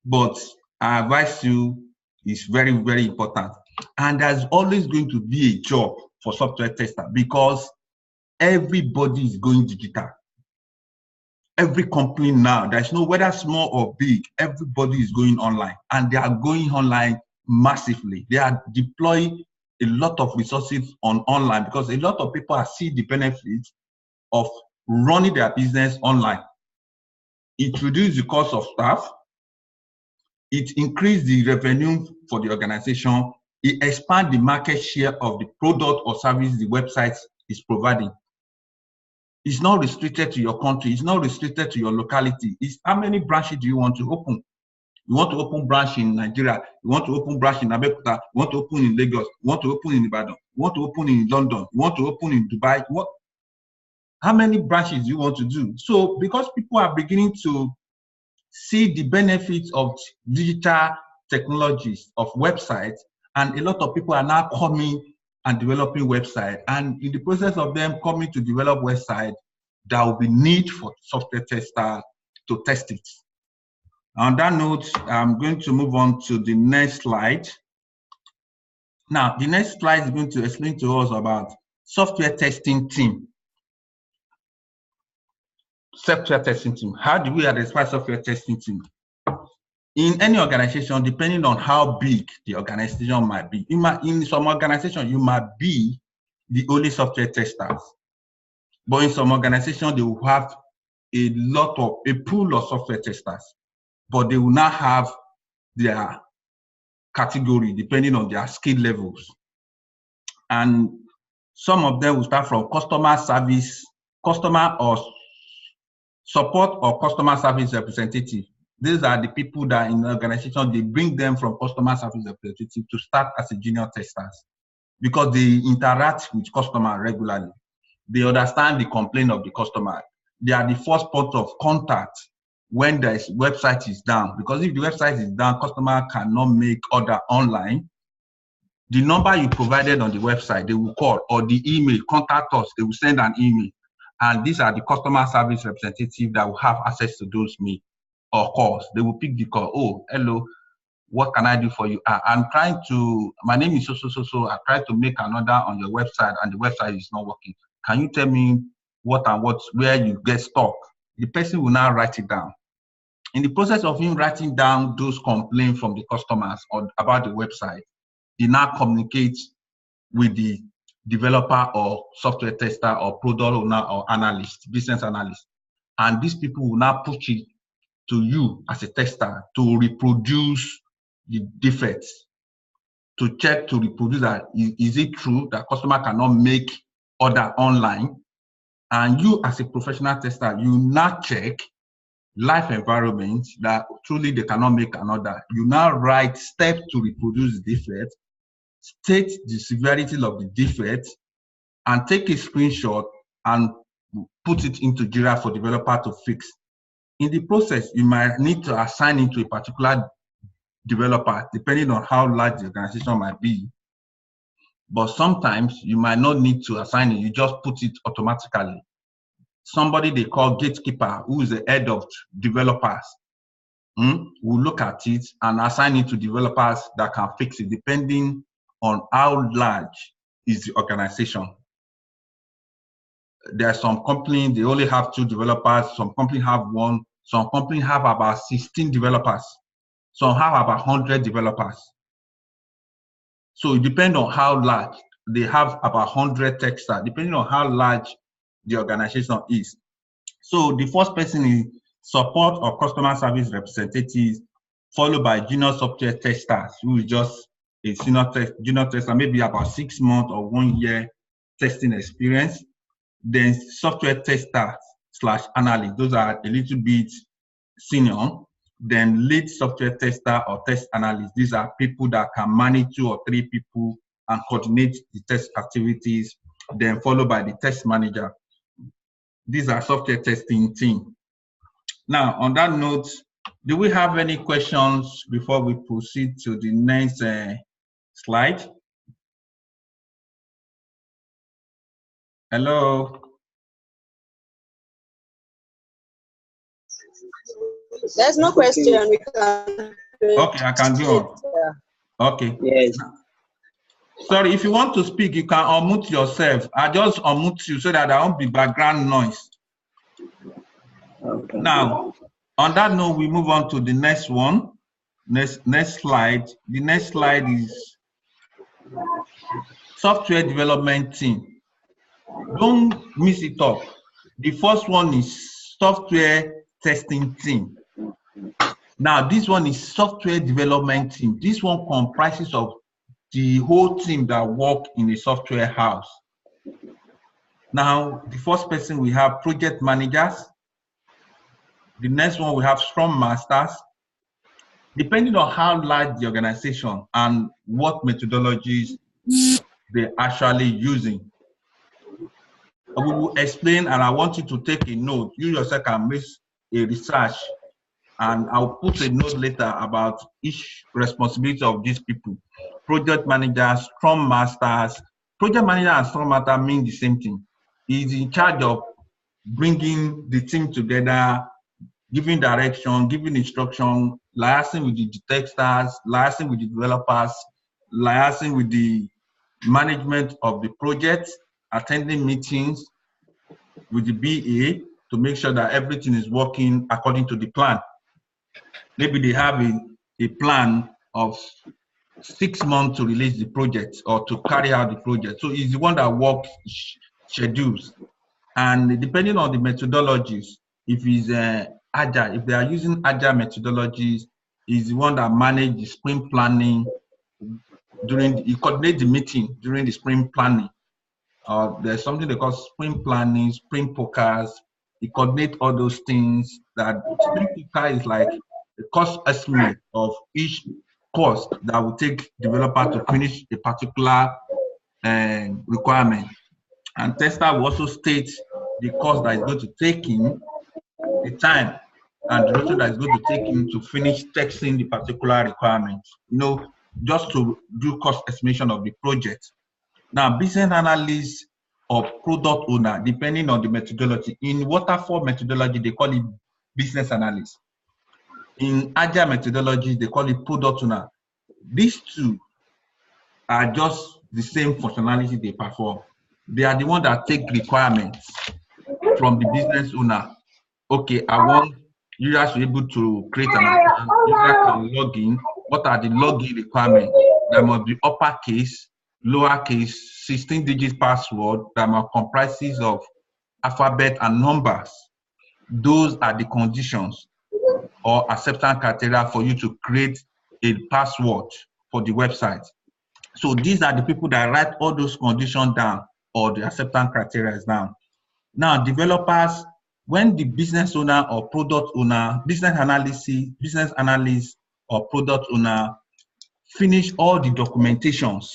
But I advise you, it's very, very important. And there's always going to be a job for software tester because everybody is going digital. Every company now, there's no whether small or big, everybody is going online, and they are going online massively. They are deploying a lot of resources on online because a lot of people are seeing the benefits of running their business online. It reduces the cost of staff. It increases the revenue for the organization. It expands the market share of the product or service the website is providing. It's not restricted to your country. It's not restricted to your locality. It's how many branches do you want to open? You want to open branch in Nigeria. You want to open branch in Abeokuta. You want to open in Lagos. You want to open in Ibadan. You want to open in London. You want to open in Dubai. How many branches do you want to do? So because people are beginning to see the benefits of digital technologies, of websites, and a lot of people are now coming and developing websites. And in the process of them coming to develop websites, there will be need for software tester to test it. On that note, I'm going to move on to the next slide. Now, the next slide is going to explain to us about software testing team. Software testing team. How do we identify software testing team? In any organization, depending on how big the organization might be, in some organization, you might be the only software testers. But in some organization, they will have a pool of software testers, but they will not have their category depending on their skill levels. And some of them will start from customer service, customer or support or customer service representative. These are the people that in the organization, they bring them from customer service representative to start as a junior testers because they interact with customer regularly. They understand the complaint of the customer. They are the first point of contact when the website is down, because if the website is down, customer cannot make order online. The number you provided on the website, they will call, or the email, contact us, they will send an email. And these are the customer service representative that will have access to those mail or calls. They will pick the call. Oh, hello, what can I do for you? I'm trying to, my name is so. I tried to make an order on your website and the website is not working. Can you tell me where you get stuck? The person will now write it down. In the process of him writing down those complaints from the customers or about the website, he now communicates with the developer or software tester or product owner or analyst, business analyst. And these people will now push it to you as a tester to reproduce the defects, to check, to reproduce that. Is it true that customer cannot make order online? And you as a professional tester, you now check live environment that truly they cannot make an order. You now write steps to reproduce the defect, state the severity of the defect, and take a screenshot and put it into Jira for developer to fix. In the process, you might need to assign it to a particular developer, depending on how large the organization might be. But sometimes you might not need to assign it, you just put it automatically. Somebody they call gatekeeper, who is the head of developers, will look at it and assign it to developers that can fix it, depending on how large is the organization. There are some companies, they only have 2 developers, some companies have 1, some companies have about 16 developers, some have about 100 developers. So it depends on how large. They have about 100 testers, depending on how large the organization is. So the first person is support or customer service representatives, followed by junior software testers, who is just a junior tester, maybe about 6 months or 1 year testing experience. Then software tester / analyst, those are a little bit senior. Then lead software tester or test analyst, these are people that can manage 2 or 3 people and coordinate the test activities. Then followed by the test manager. These are software testing team. Now, on that note, do we have any questions before we proceed to the next slide? Hello? There's no question. We can. Okay, I can go on. Okay. Yes. Sorry, if you want to speak, you can unmute yourself. I just unmute you so that there won't be background noise. Okay. Now, on that note, we move on to the next one. Next slide. The next slide is software development team. Don't mix it up. The first one is software testing team. Now, this one is software development team. This one comprises of the whole team that work in a software house. Now, the first person we have project managers. The next one we have scrum masters. Depending on how large the organization and what methodologies they're actually using. I will explain, and I want you to take a note. You yourself can make a research, and I'll put a note later about each responsibility of these people. Project managers, scrum masters. Project manager and scrum master mean the same thing. He's in charge of bringing the team together, giving direction, giving instruction, liaising with the testers, liaising with the developers, liaising with the management of the project, attending meetings with the BA to make sure that everything is working according to the plan. Maybe they have a plan of 6 months to release the project or to carry out the project. So he's the one that works schedules. And depending on the methodologies, if he's agile, if they are using agile methodologies, he's the one that manages the sprint planning he coordinates the meeting during the sprint planning. There's something they call sprint planning, sprint pokers. He coordinates all those things. That sprint poker is like the cost estimate of each course that will take developer to finish a particular requirement. And tester will also state the cost that is going to take him, the time and the duration that is going to take him to finish testing the particular requirement. You know, just to do cost estimation of the project. Now, business analyst or product owner, depending on the methodology. In waterfall methodology, they call it business analyst. In agile methodology, they call it product owner. These two are just the same functionality they perform. They are the ones that take requirements from the business owner. Okay, I want you guys to be able to create an account. You guys can log in. What are the login requirements? There must be uppercase, lowercase, 16-digit password that must comprises of alphabet and numbers. Those are the conditions or acceptance criteria for you to create a password for the website. So these are the people that write all those conditions down or the acceptance criteria down. Now, developers, when the business owner or product owner, business analyst or product owner finish all the documentations,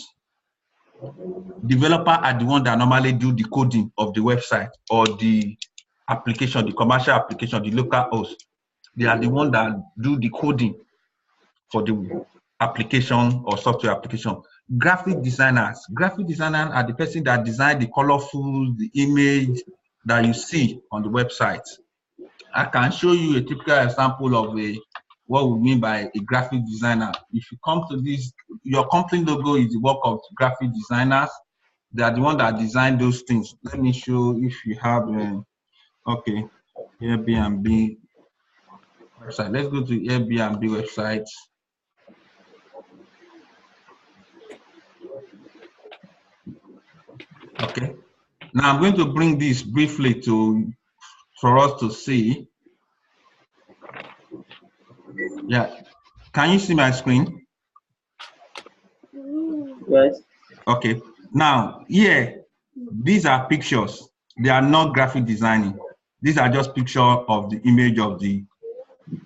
developer are the one that normally do the coding of the website or the application, the commercial application, the local host. They are the one that do the coding for the application or software application. Graphic designers are the person that design the colorful, the image that you see on the website. I can show you a typical example of what we mean by a graphic designer. If you come to this, your company logo is the work of graphic designers. They are the one that design those things. Let me show if you have, okay, Airbnb website. Let's go to Airbnb website. Okay. Now I'm going to bring this briefly for us to see. Yeah. Can you see my screen? Yes. Okay. Now, here, these are pictures. They are not graphic designing. These are just pictures of the image of the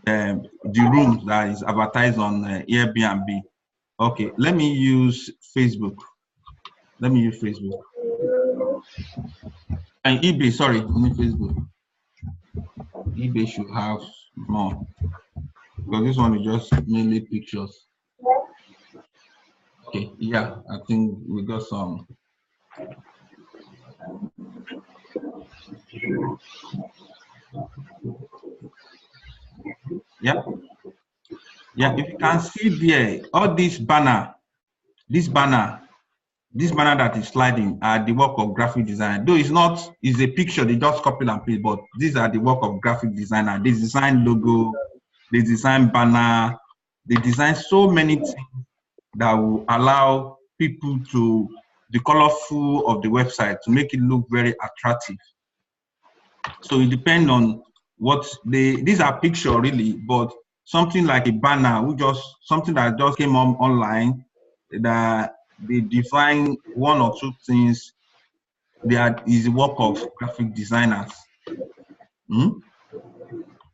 room that is advertised on Airbnb. Okay. Let me use Facebook. And eBay, sorry, only Facebook. eBay should have more, because this one is just mainly pictures. Okay, yeah, I think we got some. Yeah, if you can see there, all this banner, this banner that is sliding are the work of graphic design. Though it's a picture, they just copy and paste, but these are the work of graphic designer. They design logo, they design banner, they design so many things that will allow people to, the colorful of the website, to make it look very attractive. So it depends on what these are picture really, but something like a banner, something that just came on online, that they define one or two things that is the work of graphic designers.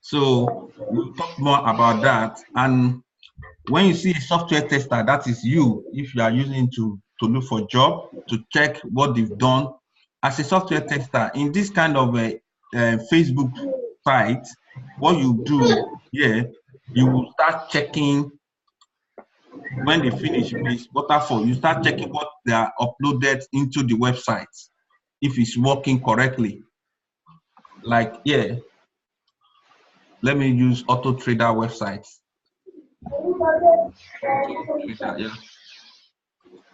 So we'll talk more about that. And when you see a software tester, that is you, if you are using to look for a job, to check what they've done. As a software tester, in this kind of a Facebook site, what you do here, you will start checking when they finish this waterfall, you start checking what they are uploaded into the website, if it's working correctly. Like here, let me use Auto Trader website.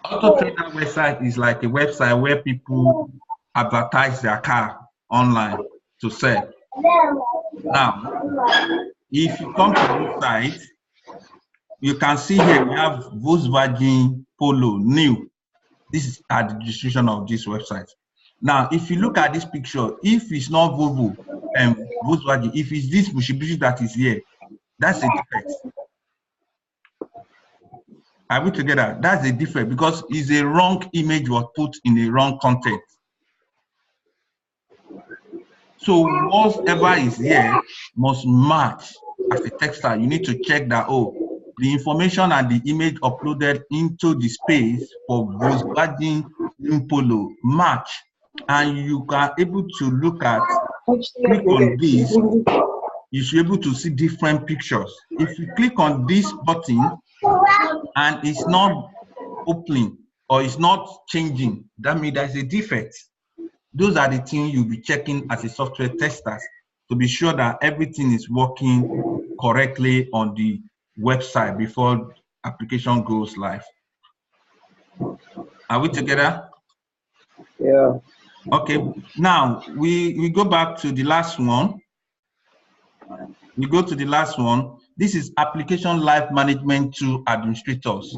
Auto Trader website is like a website where people advertise their car online to sell. Now, if you come to this site, you can see here we have Volkswagen Polo new. This is at the description of this website. Now, if you look at this picture, if it's not Volvo and Volkswagen, if it's this Mitsubishi that is here, that's a defect. Are we together? That's a defect because it's a wrong image was put in the wrong content. So whatever is here must match. As a texter, you need to check that, oh, the information and the image uploaded into the space for Volkswagen Polo match. And you are able to look at, click on this, you should be able to see different pictures. If you click on this button and it's not opening or it's not changing, that means there's a defect. Those are the things you'll be checking as a software tester to be sure that everything is working correctly on the website before application goes live. Are we together? Yeah. Okay, now we go back to the last one. We go to the last one. This is application life management tool administrators.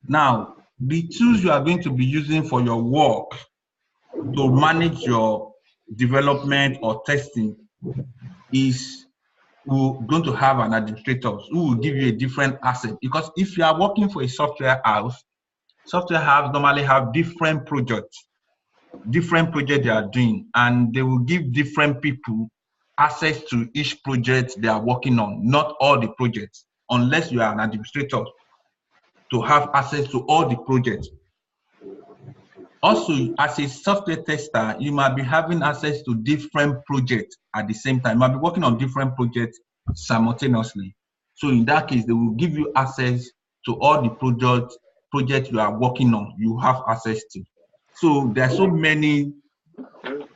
Now, the tools you are going to be using for your work to manage your development or testing is we're going to have an administrator who will give you a different asset. Because if you are working for a software house normally have different projects they are doing, and they will give different people access to each project they are working on, not all the projects, unless you are an administrator to have access to all the projects. Also, as a software tester, you might be having access to different projects at the same time. You might be working on different projects simultaneously. So in that case, they will give you access to all the projects you are working on, you have access to. So there are so many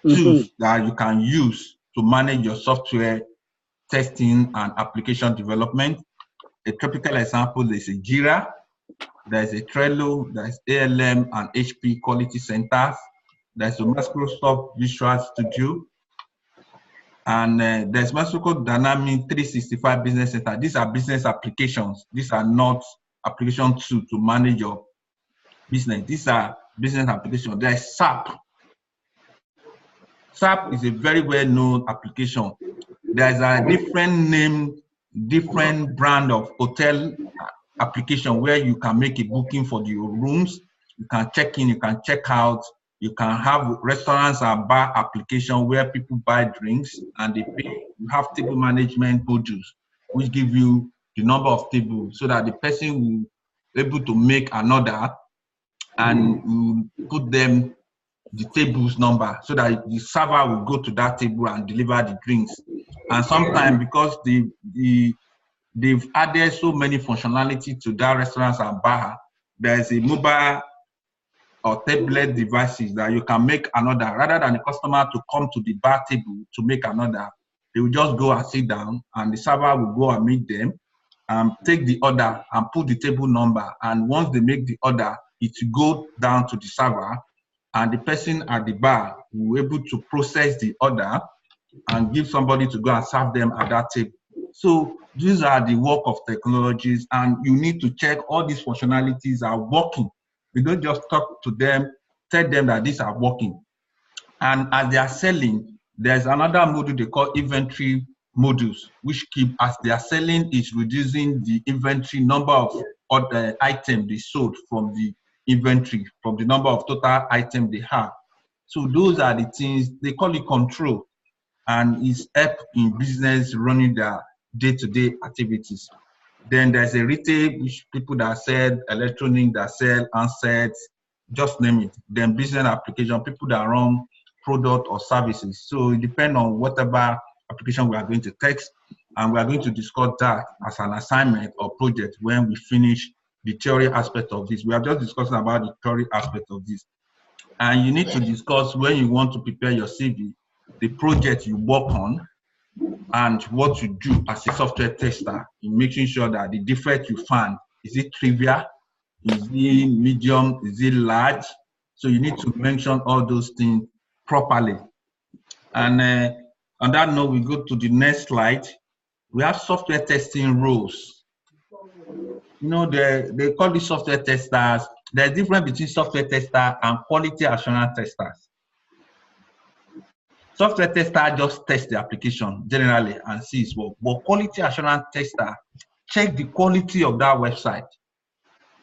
tools that you can use to manage your software testing and application development. A typical example is a Jira. There's a Trello, there's ALM and HP Quality Centers, there's a Microsoft Visual Studio, and there's Microsoft Dynamics 365 Business Center. These are business applications. These are not application tools to manage your business. These are business applications. There's SAP. SAP is a very well-known application. There's a different name, different brand of hotel application where you can make a booking for your rooms, you can check in, you can check out, you can have restaurants and bar application where people buy drinks and they pay. You have table management modules which give you the number of tables so that the person will be able to make an order and you put them the table's number so that the server will go to that table and deliver the drinks. And sometimes because they've added so many functionality to that restaurants and bar, there's a mobile or tablet devices that you can make an order. Rather than the customer to come to the bar table to make an order, they will just go and sit down and the server will go and meet them and take the order and put the table number. And once they make the order, it will go down to the server, and the person at the bar will be able to process the order and give somebody to go and serve them at that table. So these are the work of technologies, and you need to check all these functionalities are working. You don't just talk to them, tell them that these are working. And as they are selling, there's another module they call inventory modules, which keep, as they are selling, is reducing the inventory number of items they sold from the inventory, from the number of total items they have. So those are the things, they call it control, and it's help in business running their day-to-day activities. Then there's a retail, which people that sell electronic, that sell handsets, just name it. Then business application, people that run product or services. So it depends on whatever application we are going to text, and we are going to discuss that as an assignment or project when we finish the theory aspect of this. We are just discussing about the theory aspect of this. And you need to discuss, when you want to prepare your CV, the project you work on and what you do as a software tester in making sure that the defect you find, is it trivial, is it medium, is it large? So you need to mention all those things properly. And on that note, we go to the next slide. We have software testing roles. You know, they call these software testers. There's a difference between software tester and quality assurance testers. Software tester just test the application generally and see its work, but quality assurance tester check the quality of that website.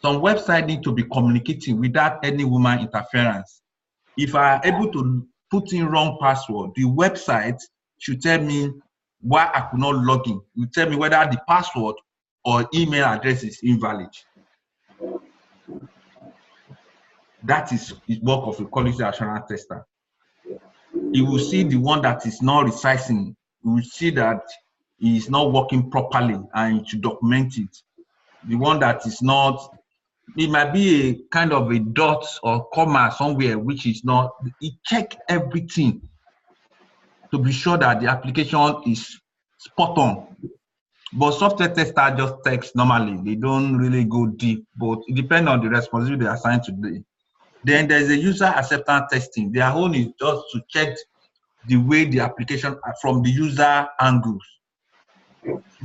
Some website need to be communicating without any human interference. If I am able to put in wrong password, the website should tell me why I could not log in. You tell me whether the password or email address is invalid. That is the work of a quality assurance tester. You will see the one that is not resizing. You will see that it is not working properly, and you should document it. The one that is not, it might be a kind of a dot or comma somewhere which is not, it check everything to be sure that the application is spot on. But software tester just text normally. They don't really go deep, but it depends on the responsibility they assign to them. Then there's a user acceptance testing. Their own is just to check the way the application from the user angles.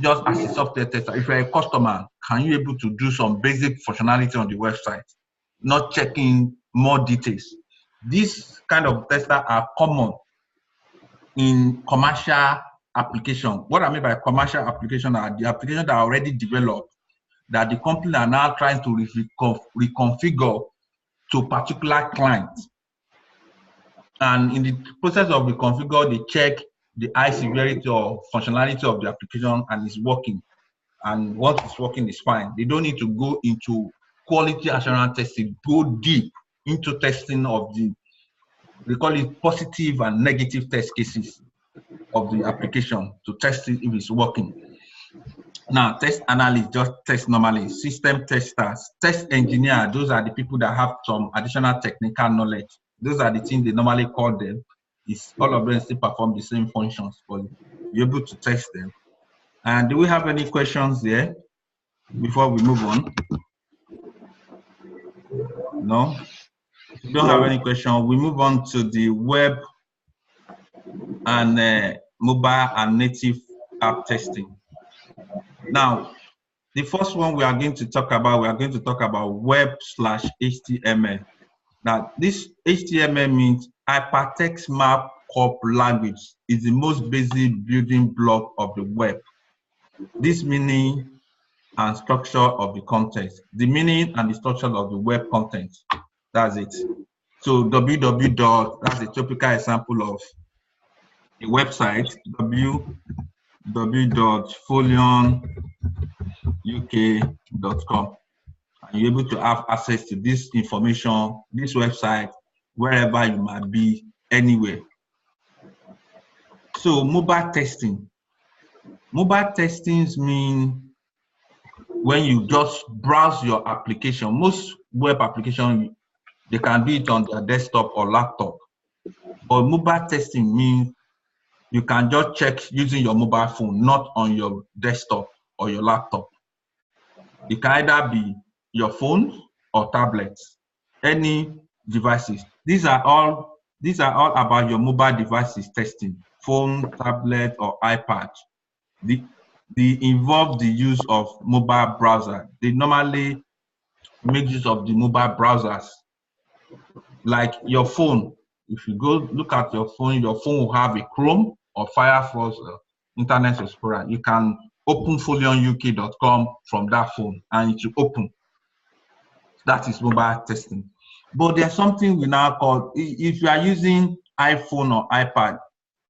Just as a software tester, if you're a customer, can you able to do some basic functionality on the website, not checking more details? These kind of testers are common in commercial application. What I mean by commercial application are the applications that are already developed, that the company are now trying to reconfigure to particular clients. And in the process of reconfigure, they check the high severity or functionality of the application and it's working. And once it's working, it's fine. They don't need to go into quality assurance testing, go deep into testing of the, they call it positive and negative test cases of the application to test it if it's working. Now, test analysts just test normally. System testers, test engineer, those are the people that have some additional technical knowledge. Those are the things they normally call them. It's all of them still perform the same functions, but you're able to test them. And do we have any questions there before we move on? No? If you don't have any question, we move on to the web and mobile and native app testing. Now, the first one we are going to talk about, web/HTML. Now, this HTML means Hypertext Markup Language is the most basic building block of the web. This meaning and structure of the content, the meaning and the structure of the web content. That's it. So www. That's a typical example of a website. www.folionuk.com. And you're able to have access to this information, this website, wherever you might be, anywhere. So mobile testing. Mobile testings mean when you just browse your application. Most web applications, they can do it on their desktop or laptop. But mobile testing means you can just check using your mobile phone, not on your desktop or your laptop. It can either be your phone or tablets. any devices. These are all about your mobile devices testing, phone, tablet, or iPad. They involve the use of mobile browser. They normally make use of the mobile browsers. Like your phone, if you go look at your phone will have a Chrome or Firefox Internet Explorer. You can open folionuk.com from that phone and it will open. That is mobile testing. But there's something we now call, if you are using iPhone or iPad,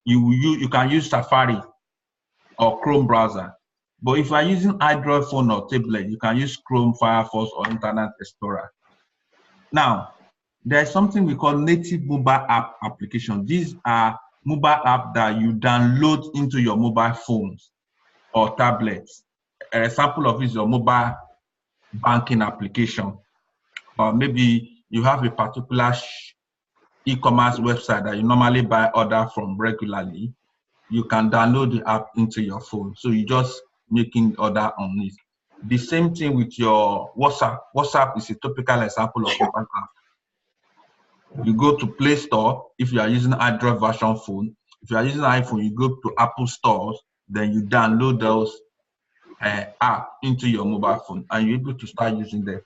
you can use Safari or Chrome browser. But if you are using Android phone or tablet, you can use Chrome, Firefox, or Internet Explorer. Now, there's something we call native mobile app application. These are mobile apps that you download into your mobile phones or tablets. An example of it is your mobile banking application. Or maybe you have a particular e-commerce website that you normally buy order from regularly. You can download the app into your phone. So you just making order on it. The same thing with your WhatsApp. WhatsApp is a typical example of mobile app. You go to Play Store if you are using Android version phone. If you are using iPhone, you go to Apple stores, then you download those app into your mobile phone and you're able to start using them.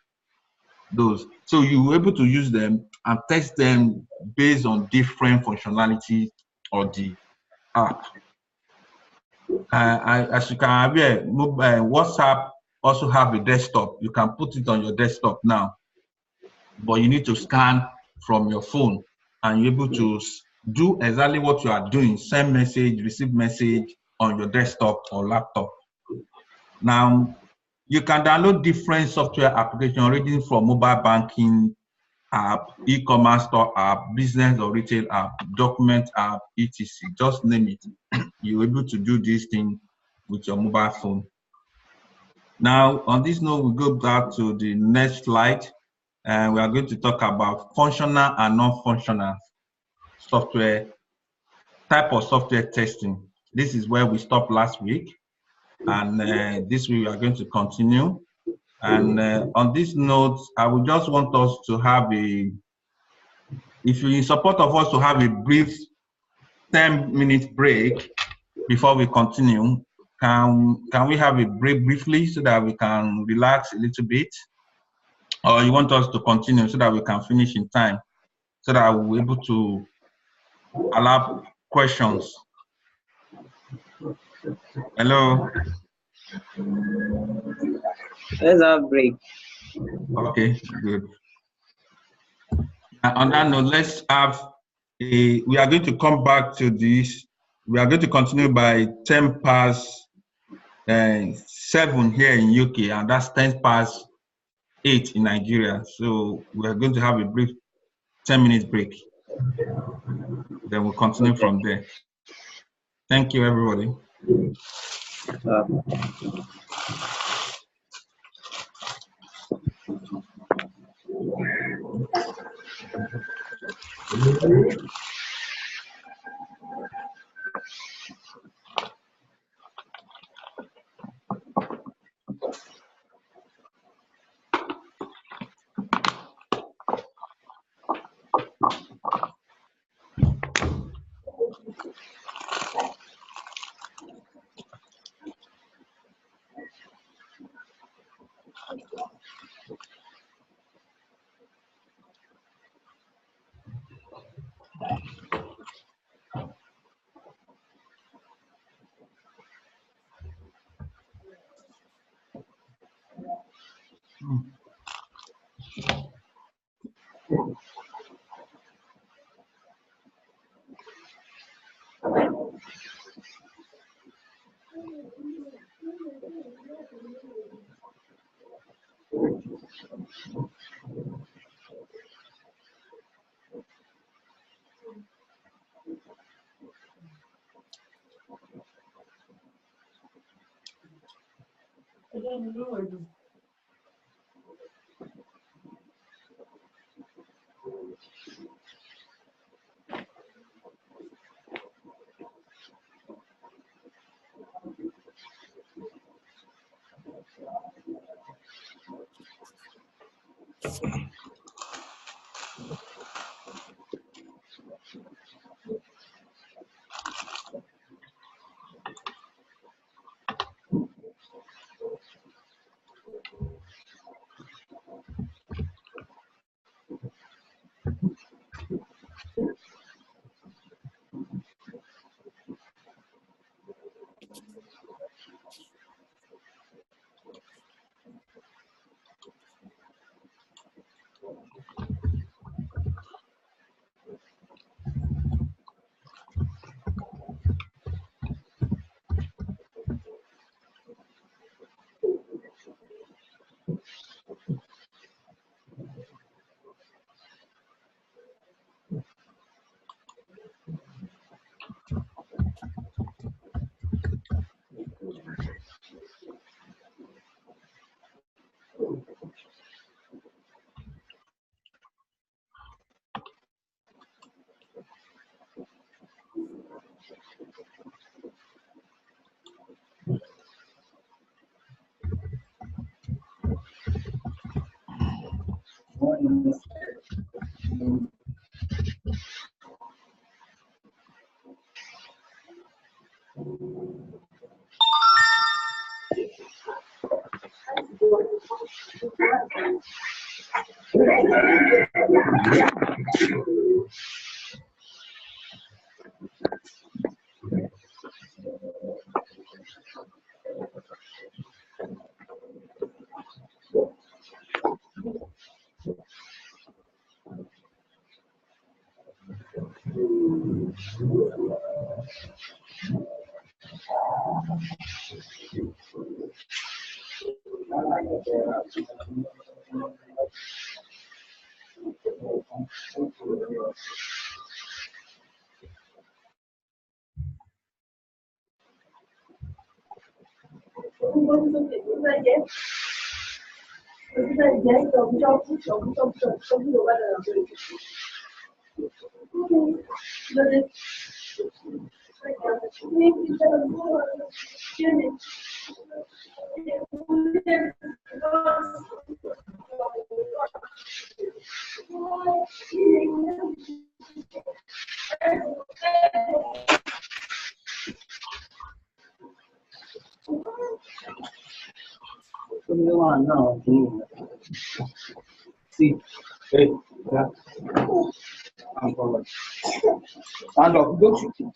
So you're able to use them and test them based on different functionalities of the app. As you can aware, WhatsApp also have a desktop. You can put it on your desktop now, but you need to scan from your phone and you're able to do exactly what you are doing, send message, receive message on your desktop or laptop. Now, you can download different software applications ranging from mobile banking app, e-commerce store app, business or retail app, document app, etc. Just name it. You're able to do this thing with your mobile phone. Now, on this note, we go back to the next slide. And we are going to talk about functional and non-functional software, type of software testing. This is where we stopped last week. And this week we are going to continue. And on this note, I would just want us to have if you're in support of us to have a brief 10-minute break before we continue. Can we have a break briefly so that we can relax a little bit? Or you want us to continue so that we can finish in time, so that we'll be able to allow questions? Hello? Let's have a break. Okay, good. On that note, let's have we are going to come back to this. We are going to continue by 10 past 7 here in UK, and that's 10 past 8 in Nigeria. So we are going to have a brief 10-minute break. Then we'll continue from there. Thank you, everybody. See, hey, yeah. I'm forward. Stand up, don't you?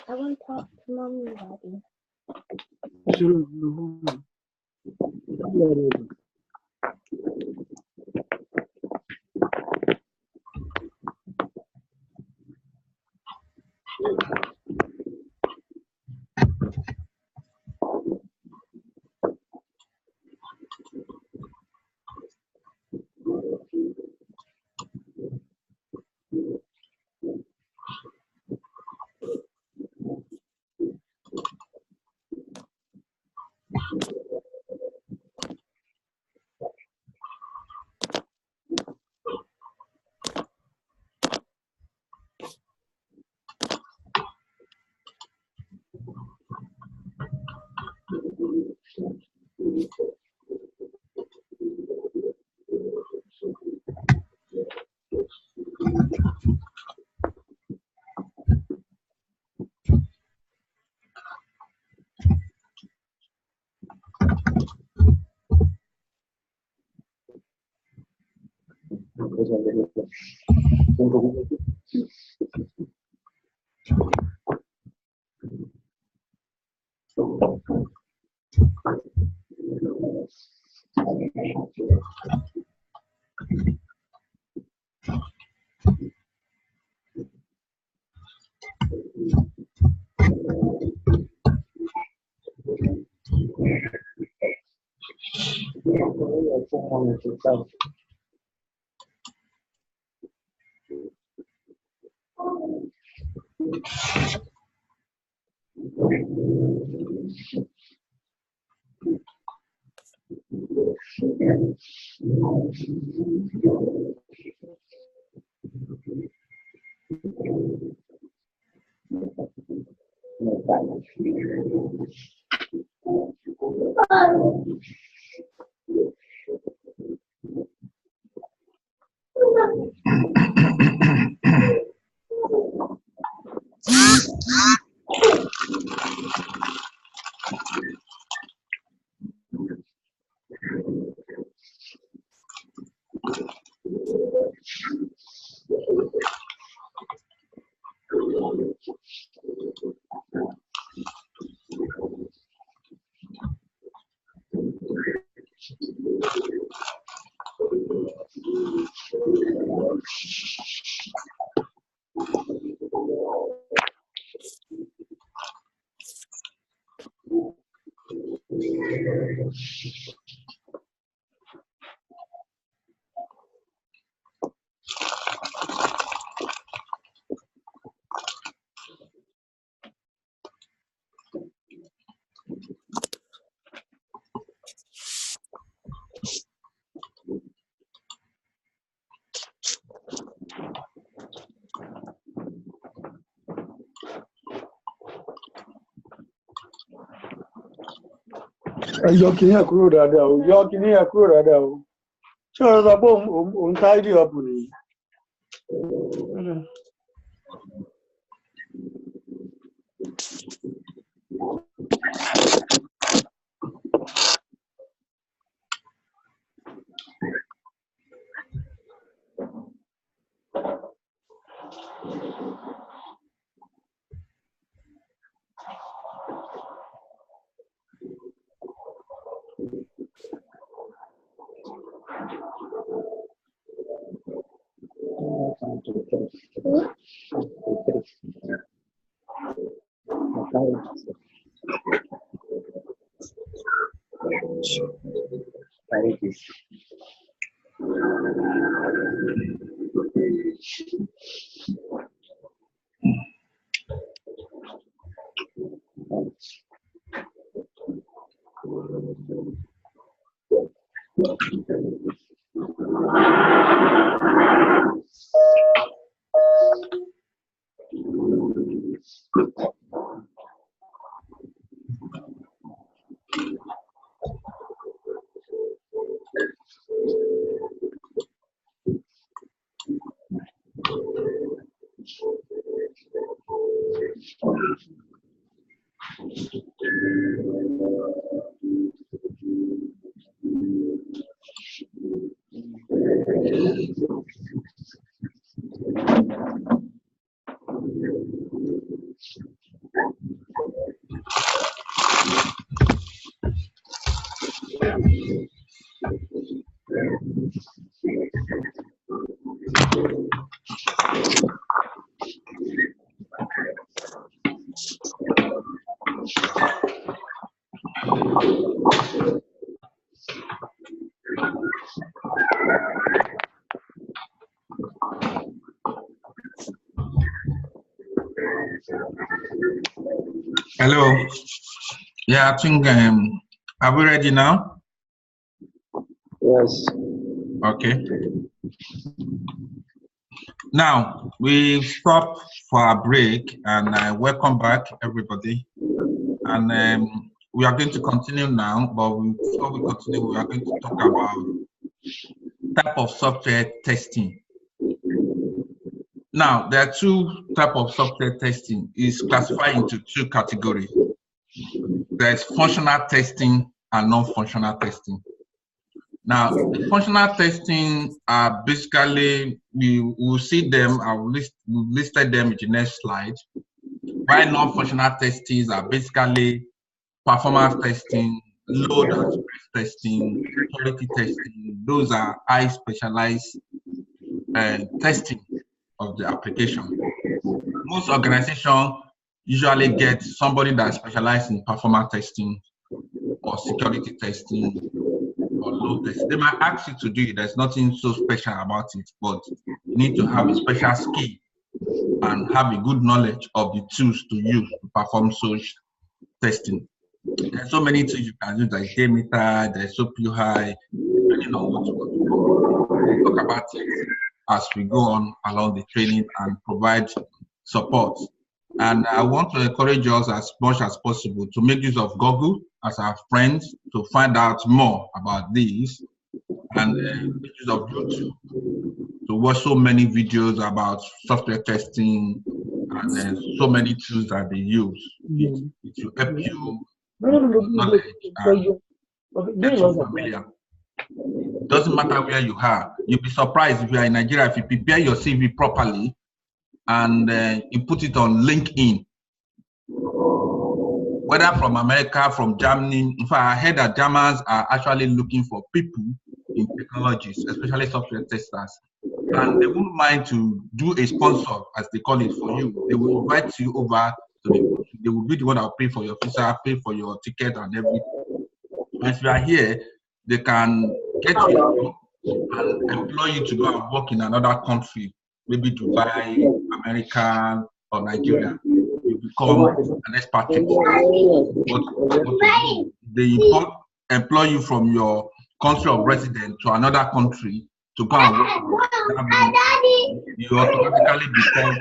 I want to talk to mommy, daddy. Yọ kìíní ẹ̀ kúrò dáadáa o. Yọ kìíní ẹ̀ kúrò dáadáa o. Sure, the bomb untidy up. Hello. Yeah, I think are we ready now? Yes. Okay. Now we stop for a break, and welcome back, everybody. And we are going to continue now, but before we continue, we are going to talk about type of software testing. Now, there are two types of software testing. It's classified into two categories. There's functional testing and non-functional testing. Now, the functional testing are basically, we will see them, we listed them in the next slide. While non-functional testings are basically performance testing, load and stress testing, security testing. Those are high specialized testing of the application. Most organizations usually get somebody that specializes in performance testing or security testing or load testing. They might ask you to do it. There's nothing so special about it, but you need to have a special skill and have a good knowledge of the tools to use to perform such testing. There's so many tools you can use, like JMeter, there's SOAP-UI, depending on what you want to do. We'll talk about it as we go on along the training and provide support. And I want to encourage us as much as possible to make use of Google as our friends to find out more about this, and make use of YouTube to watch so many videos about software testing and so many tools that they use. It will help you knowledge and get you familiar. Doesn't matter where you are. You'll be surprised if you are in Nigeria, if you prepare your CV properly and you put it on LinkedIn, whether from America, from Germany. In fact, I heard that Germans are actually looking for people in technologies, especially software testers. And they wouldn't mind to do a sponsor, as they call it, for you. They will invite you over to the country. They will be the one that will pay for your visa, pay for your ticket and everything. And if you are here, they can get you and employ you to go and work in another country, maybe Dubai, America, or Nigeria. You become an expatriate. But they employ you from your country of residence to another country to go and work. You automatically become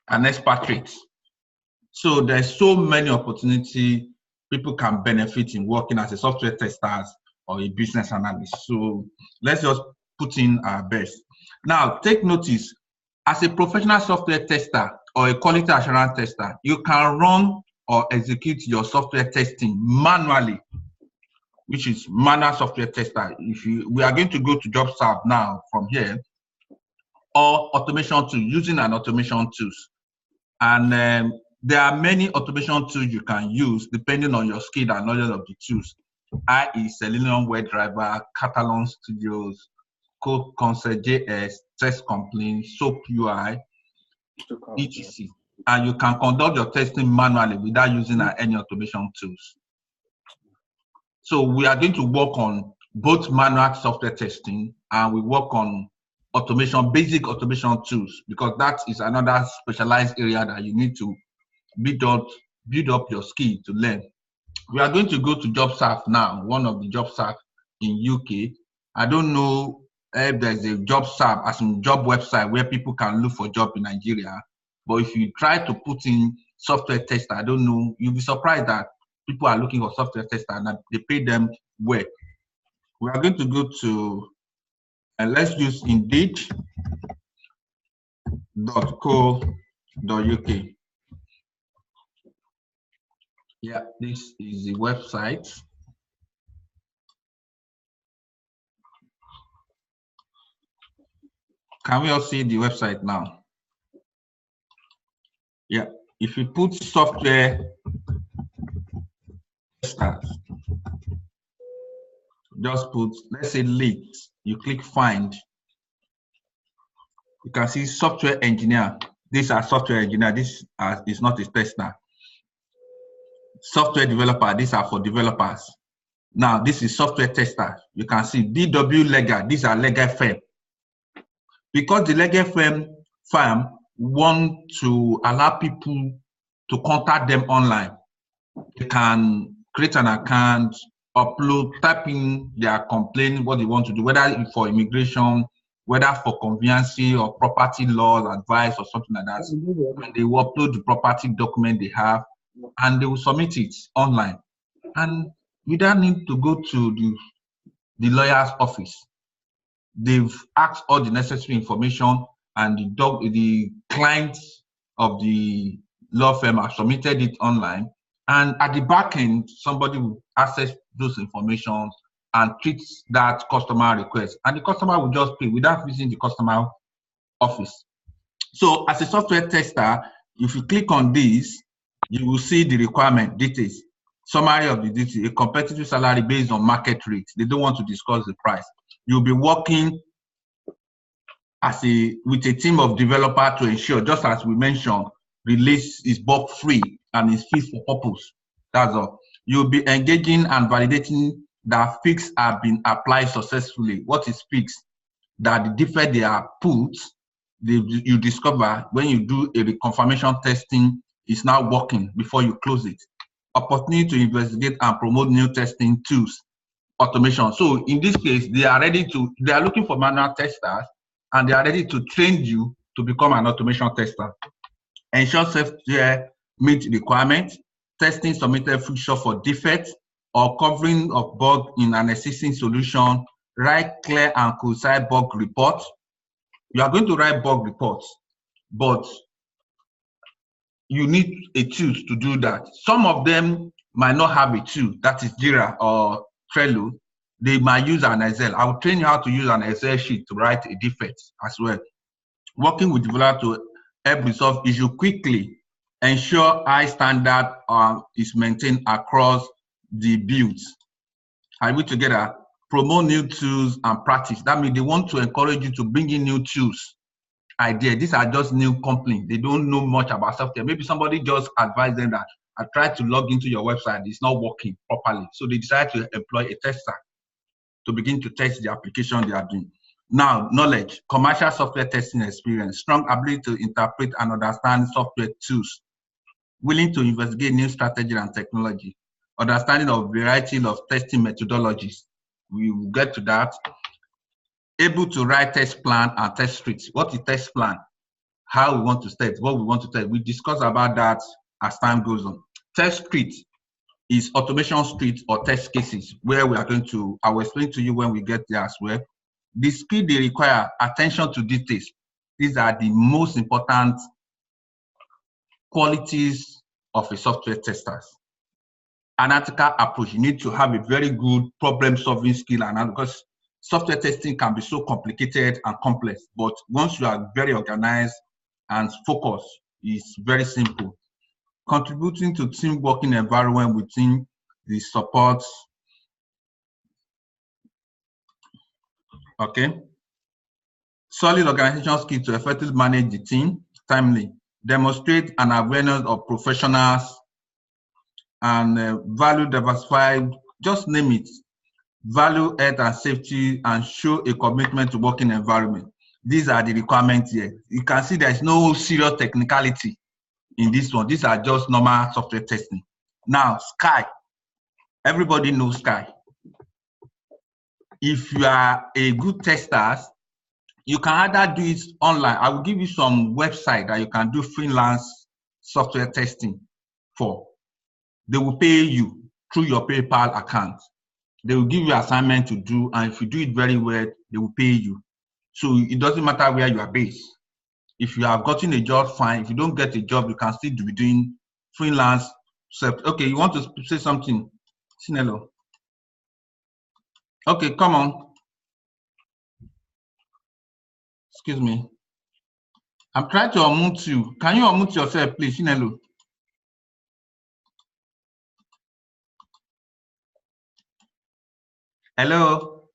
an expatriate. So there's so many opportunities people can benefit in working as a software tester or a business analyst. So let's just put in our best. Now, take notice, as a professional software tester or a quality assurance tester, you can run or execute your software testing manually, which is manual software tester. We are going to go to JobServe now from here, or automation tool, using an automation tools. And there are many automation tools you can use depending on your skill and knowledge of the tools, i.e. Selenium WebDriver, Catalan Studios, Code Concept JS, Test Complete, SOAP UI, etc. And you can conduct your testing manually without using any automation tools. So we are going to work on both manual software testing, and we work on automation, basic automation tools, because that is another specialized area that you need to build up your skill to learn. We are going to go to JobServe now, one of the JobServe in UK. I don't know if there's a JobServe as in job website where people can look for job in Nigeria, but if you try to put in software tester, I don't know, you'll be surprised that people are looking for software tester and that they pay them well. We are going to go to, and let's use indeed.co.uk. Yeah, this is the website. Can we all see the website now? Yeah, if you put software testers, just put, let's say, lead, you click find. You can see software engineer. These are software engineer. This is not a tester. Software developer, these are for developers. Now, this is software tester. You can see DW legal, these are legal firm. Because the legal firm want to allow people to contact them online, they can create an account, upload, type in their complaint, what they want to do, whether for immigration, whether for conveyancing or property laws, advice or something like that. And they will upload the property document they have, and they will submit it online. And you don't need to go to the lawyer's office. They've asked all the necessary information, and the clients of the law firm have submitted it online. And at the back end, somebody will access those information and treat that customer request. And the customer will just pay without visiting the customer office. So as a software tester, if you click on this, you will see the requirement details, summary of the details, a competitive salary based on market rates. They don't want to discuss the price. You'll be working with a team of developers to ensure, just as we mentioned, release is bug free and is fit for purpose. That's all. You'll be engaging and validating that fix have been applied successfully. What is fixed? That the defect they are put, you discover when you do a reconfirmation testing is now working before you close it. Opportunity to investigate and promote new testing tools, automation. So in this case, they are looking for manual testers, and they are ready to train you to become an automation tester. Ensure software meet requirements, testing submitted feature for defects or covering of bug in an existing solution, write clear and concise bug reports. You are going to write bug reports, but you need a tool to do that. Some of them might not have a tool, that is Jira or Trello. They might use an Excel. I will train you how to use an Excel sheet to write a defect as well. Working with developers to help resolve issue quickly, ensure high standard is maintained across the builds. Are we together? Promote new tools and practice. That means they want to encourage you to bring in new tools. Idea. These are just new companies. They don't know much about software. Maybe somebody just advised them that I tried to log into your website, it's not working properly. So they decide to employ a tester to begin to test the application they are doing. Now, knowledge, commercial software testing experience, strong ability to interpret and understand software tools, willing to investigate new strategy and technology, understanding of variety of testing methodologies. We will get to that. Able to write test plan and test scripts. What is test plan? How we want to test, what we want to test. We discuss about that as time goes on. Test script. is automation scripts or test cases, where we are going to, I will explain to you when we get there as well. The skill they require, attention to details. These are the most important qualities of a software tester. Analytical approach, you need to have a very good problem solving skill, and because software testing can be so complicated and complex, but once you are very organized and focused, it's very simple. Contributing to team working environment within the support. Okay. Solid organizational skill to effectively manage the team. Timely. Demonstrate an awareness of professionals and value diversified, just name it. Value health and safety and show a commitment to working environment. These are the requirements here. You can see there's no serious technicality in this one. These are just normal software testing. Now, Sky. Everybody knows Sky. If you are a good tester, you can either do it online. I will give you some website that you can do freelance software testing for. They will pay you through your PayPal account. They will give you assignment to do, and if you do it very well, they will pay you. So it doesn't matter where you are based. If you have gotten a job, fine. If you don't get a job, you can still be doing freelance. Okay, you want to say something? Sinelo. Okay, come on. Excuse me. I'm trying to unmute you. Can you unmute yourself, please, Sinelo? Hello.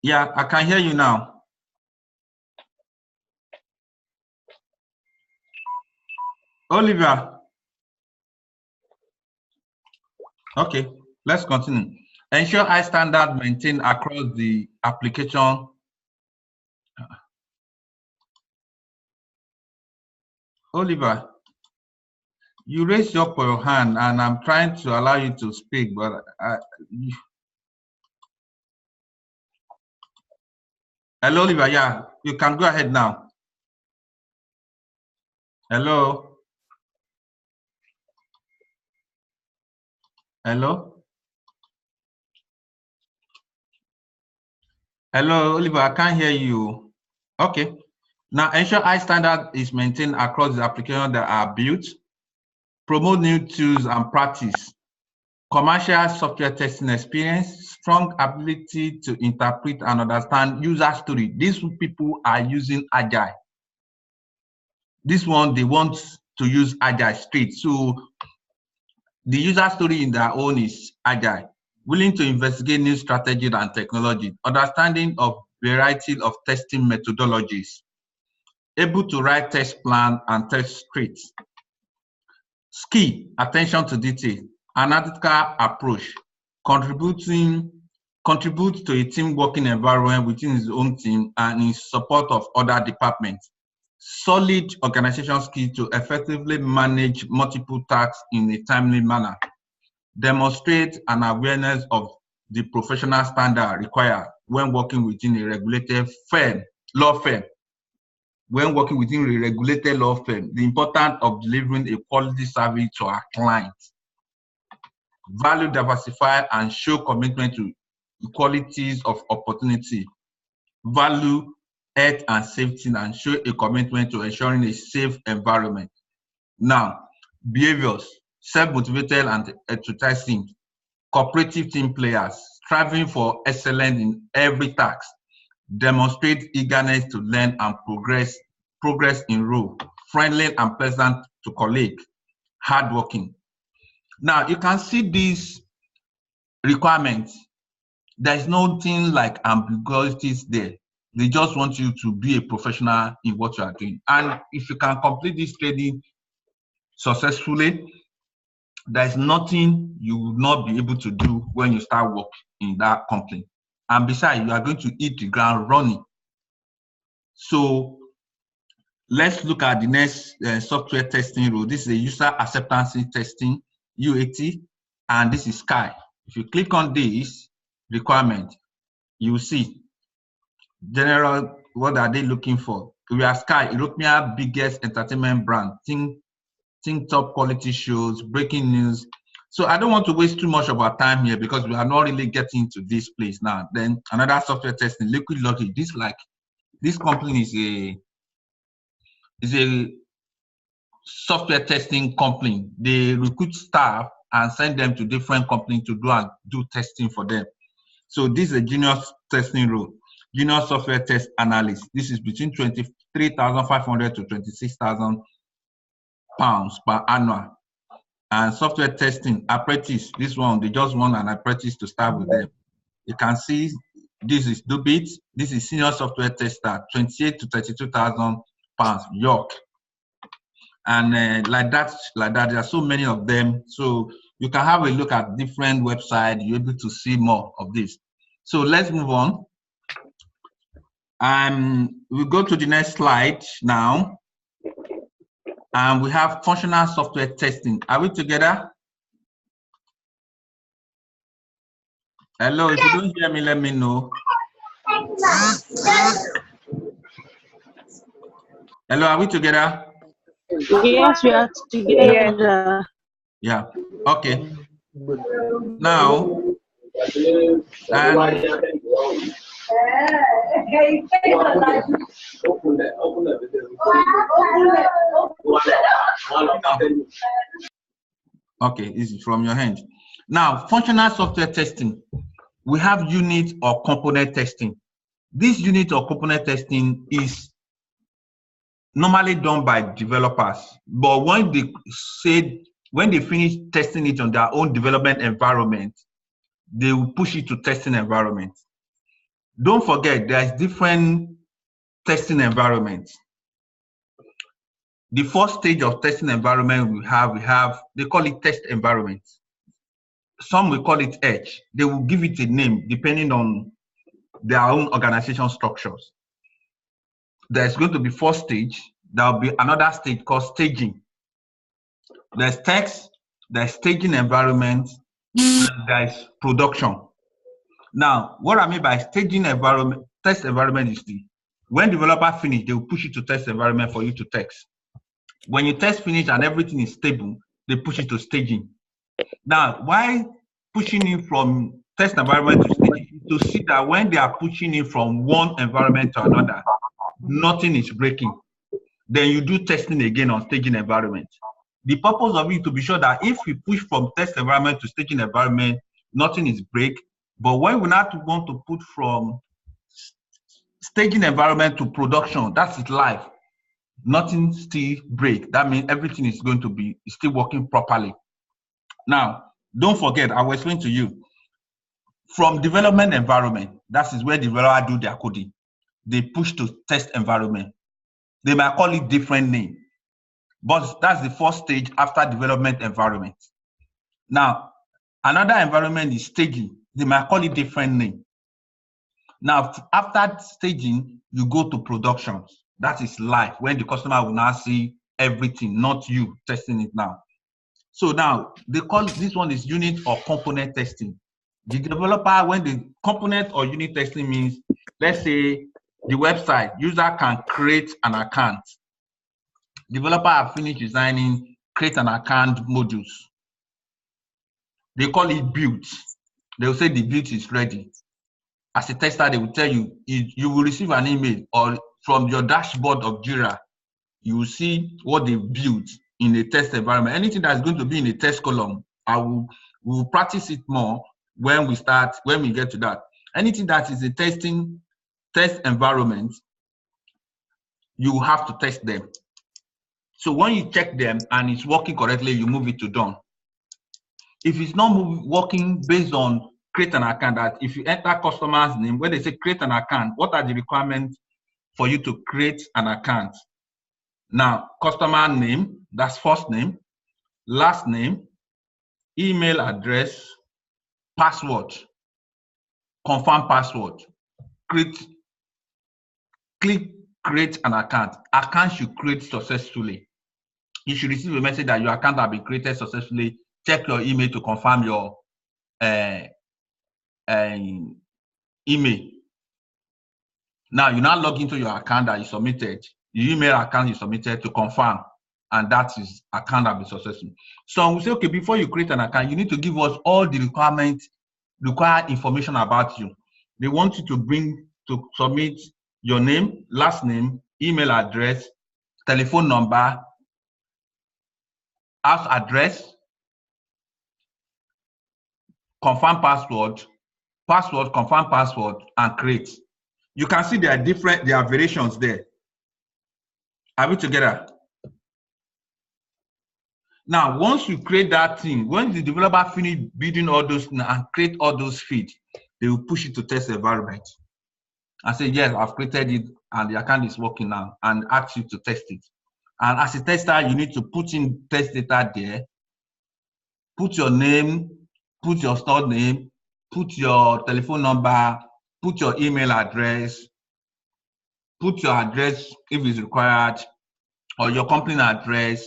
Yeah, I can hear you now. Olivia. Okay, let's continue. Ensure high standard maintained across the application. Oliver, you raised up your hand and I'm trying to allow you to speak, but hello, Oliver. Yeah, you can go ahead now. Hello. Hello. Hello, Oliver. I can't hear you. Okay. Now, ensure high standard is maintained across the applications that are built. Promote new tools and practice. Commercial software testing experience, strong ability to interpret and understand user story. These people are using Agile. This one, they want to use Agile straight. So the user story in their own is Agile. Willing to investigate new strategies and technology. Understanding of variety of testing methodologies. Able to write test plan and test scripts. Skill, attention to detail. Analytical approach. Contribute to a team working environment within his own team and in support of other departments. Solid organizational skill to effectively manage multiple tasks in a timely manner. Demonstrate an awareness of the professional standard required when working within a regulated law firm. When working within a regulated law firm, the importance of delivering a quality service to our clients. Value, diversify, and show commitment to equalities of opportunity. Value health and safety and show a commitment to ensuring a safe environment. Now, behaviors, self-motivated and enthusiastic, cooperative team players, striving for excellence in every task, demonstrate eagerness to learn and progress in role, friendly and pleasant to colleagues, hardworking. Now, you can see these requirements. There's nothing like ambiguities there. They just want you to be a professional in what you are doing. And if you can complete this training successfully, there's nothing you will not be able to do when you start work in that company. And besides, you are going to hit the ground running. So let's look at the next software testing role. This is a user acceptance testing, UAT, and this is Sky. If you click on this requirement, you will see general, what are they looking for? We are Sky, European biggest entertainment brand. Think top quality shows, breaking news. So I don't want to waste too much of our time here because we are not really getting into this place now. Then another software testing, Liquid Logic. This company is a software testing company. They recruit staff and send them to different companies to do testing for them. So this is a junior testing role, junior software test analyst. This is between 23,500 to 26,000 pounds per annum. And software testing apprentice. This one they just want an apprentice to start with them. You can see this is Dubit. This is senior software tester, 28 to 32,000 pounds. York. And like that, there are so many of them. So you can have a look at different websites. You're able to see more of this. So let's move on. We go to the next slide now. And we have functional software testing. Are we together? Hello, if you don't hear me, let me know. Hello, are we together? Yes, we are together. Yeah, okay. Now, okay, this is from your hand. Now, functional software testing. We have unit or component testing. This unit or component testing is normally done by developers, but when they finish testing it on their own development environment, they will push it to testing environment. Don't forget, there's different testing environments. The first stage of testing environment we have, they call it test environment. Some will call it Edge. They will give it a name depending on their own organization structures. There's going to be first stage. There will be another stage called staging. There's text, there's staging environment, and there's production. Now, what I mean by staging environment, test environment is when developer finish, they will push it to test environment for you to test. When you test finish and everything is stable, they push it to staging. Now, why pushing it from test environment to staging? To see that when they are pushing it from one environment to another, nothing is breaking. Then you do testing again on staging environment. The purpose of it to be sure that if we push from test environment to staging environment, nothing is break. But when we not want to put from staging environment to production, that's it live. Nothing still break. That means everything is going to be still working properly. Now, don't forget, I will explain to you. From development environment, that is where developers do their coding. They push to test environment. They might call it different name, but that's the first stage after development environment. Now, another environment is staging. They might call it different name. Now, after staging, you go to production. That is live, when the customer will now see everything, not you testing it now. So now, they call this one is unit or component testing. The developer, when the component or unit testing means, let's say the website, user can create an account. Developer have finished designing, create an account modules. They call it build. They will say the build is ready. As a tester, they will tell you, you will receive an email or from your dashboard of Jira, you will see what they built in a test environment. Anything that's going to be in a test column, we will practice it more when we get to that. Anything that is a test environment, you have to test them. So when you check them and it's working correctly, you move it to done. If it's not working based on create an account, that if you enter customer's name, when they say create an account, what are the requirements for you to create an account? Now, customer name, that's first name, last name, email address, password, confirm password. Click create an account. Account should create successfully. You should receive a message that your account has been created successfully. Check your email to confirm your email. Now you now log into your account that you submitted. the email account you submitted to confirm, and that is account have been successful. So we say, okay, before you create an account, you need to give us all the required information about you. They want you to submit your name, last name, email address, telephone number, house address, confirm password, confirm password, and create. You can see there are variations there. Are we together? Now, once you create that thing, when the developer finish building all those things and create all those feeds, they will push it to test environment and say, yes, I've created it and the account is working now, and ask you to test it. And as a tester, you need to put in test data there, put your name, put your stored name, put your telephone number, put your email address, put your address if it's required, or your company address,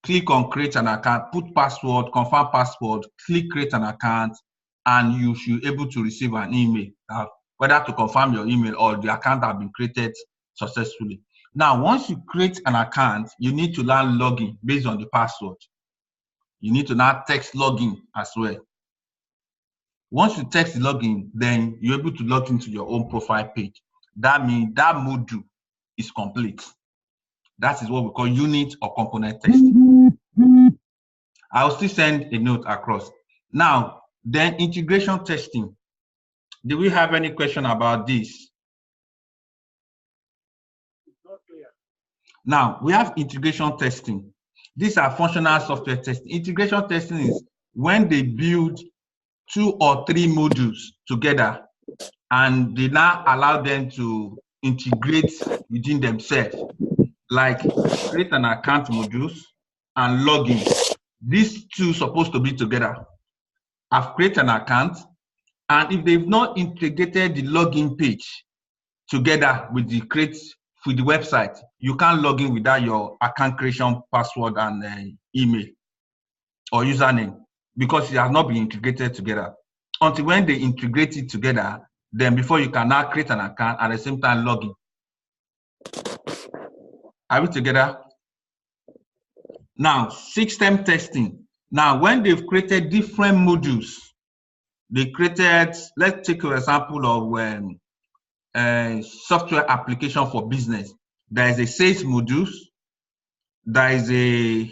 click on create an account, put password, confirm password, click create an account, and you should be able to receive an email, whether to confirm your email or the account has been created successfully. Now, once you create an account, you need to learn login based on the password. You need to now text login as well. Once you text the login, then you're able to log into your own profile page. That means that module is complete. That is what we call unit or component testing. I'll still send a note across. Now, then integration testing. Do we have any question about this? Now, we have integration testing. These are functional software testing. Integration testing is when they build 2 or 3 modules together and they now allow them to integrate within themselves, like create an account modules and login. These two supposed to be together. I've created an account, and if they've not integrated the login page together with the website, you can't log in without your account creation password and email or username, because it has not been integrated together. Until when they integrate it together, then before you can now create an account and at the same time log in. Are we together? Now, system testing. Now, when they've created different modules, they created, let's take an example of software application for business. There is a sales module, there is a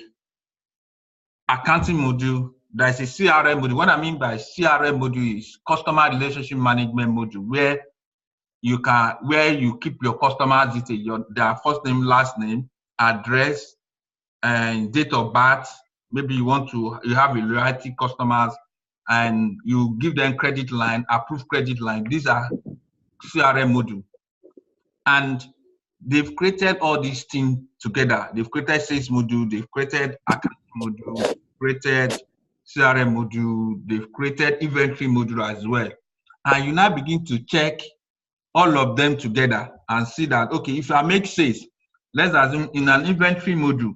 accounting module, there is a CRM module. What I mean by CRM module is customer relationship management module, where you keep your customers' details, their first name, last name, address, and date of birth. Maybe you have a loyalty customers, and you give them credit line, approved credit line. These are CRM module, and they've created all these things together. They've created sales module, they've created account module, created CRM module, they've created inventory module as well. And you now begin to check all of them together and see that, okay, if I make sales, let's assume in an inventory module,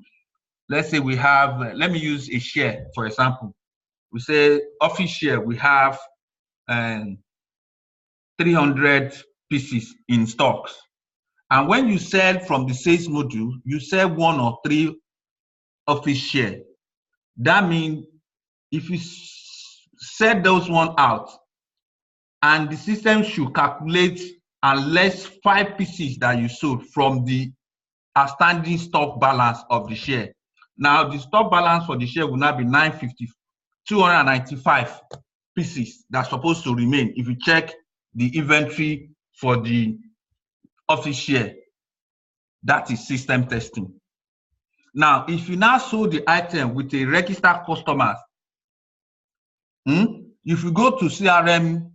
let's say we have, let me use a share, for example. We say office share, we have 300 pieces in stocks. And when you sell from the sales module, you sell 1 or 3 office share. That means if you set those one out, and the system should calculate unless 5 pieces that you sold from the outstanding stock balance of the share. Now, the stock balance for the share will now be 295 pieces that's supposed to remain if you check the inventory for the office share. That is system testing. Now, if you now sold the item with a registered customer, if you go to CRM,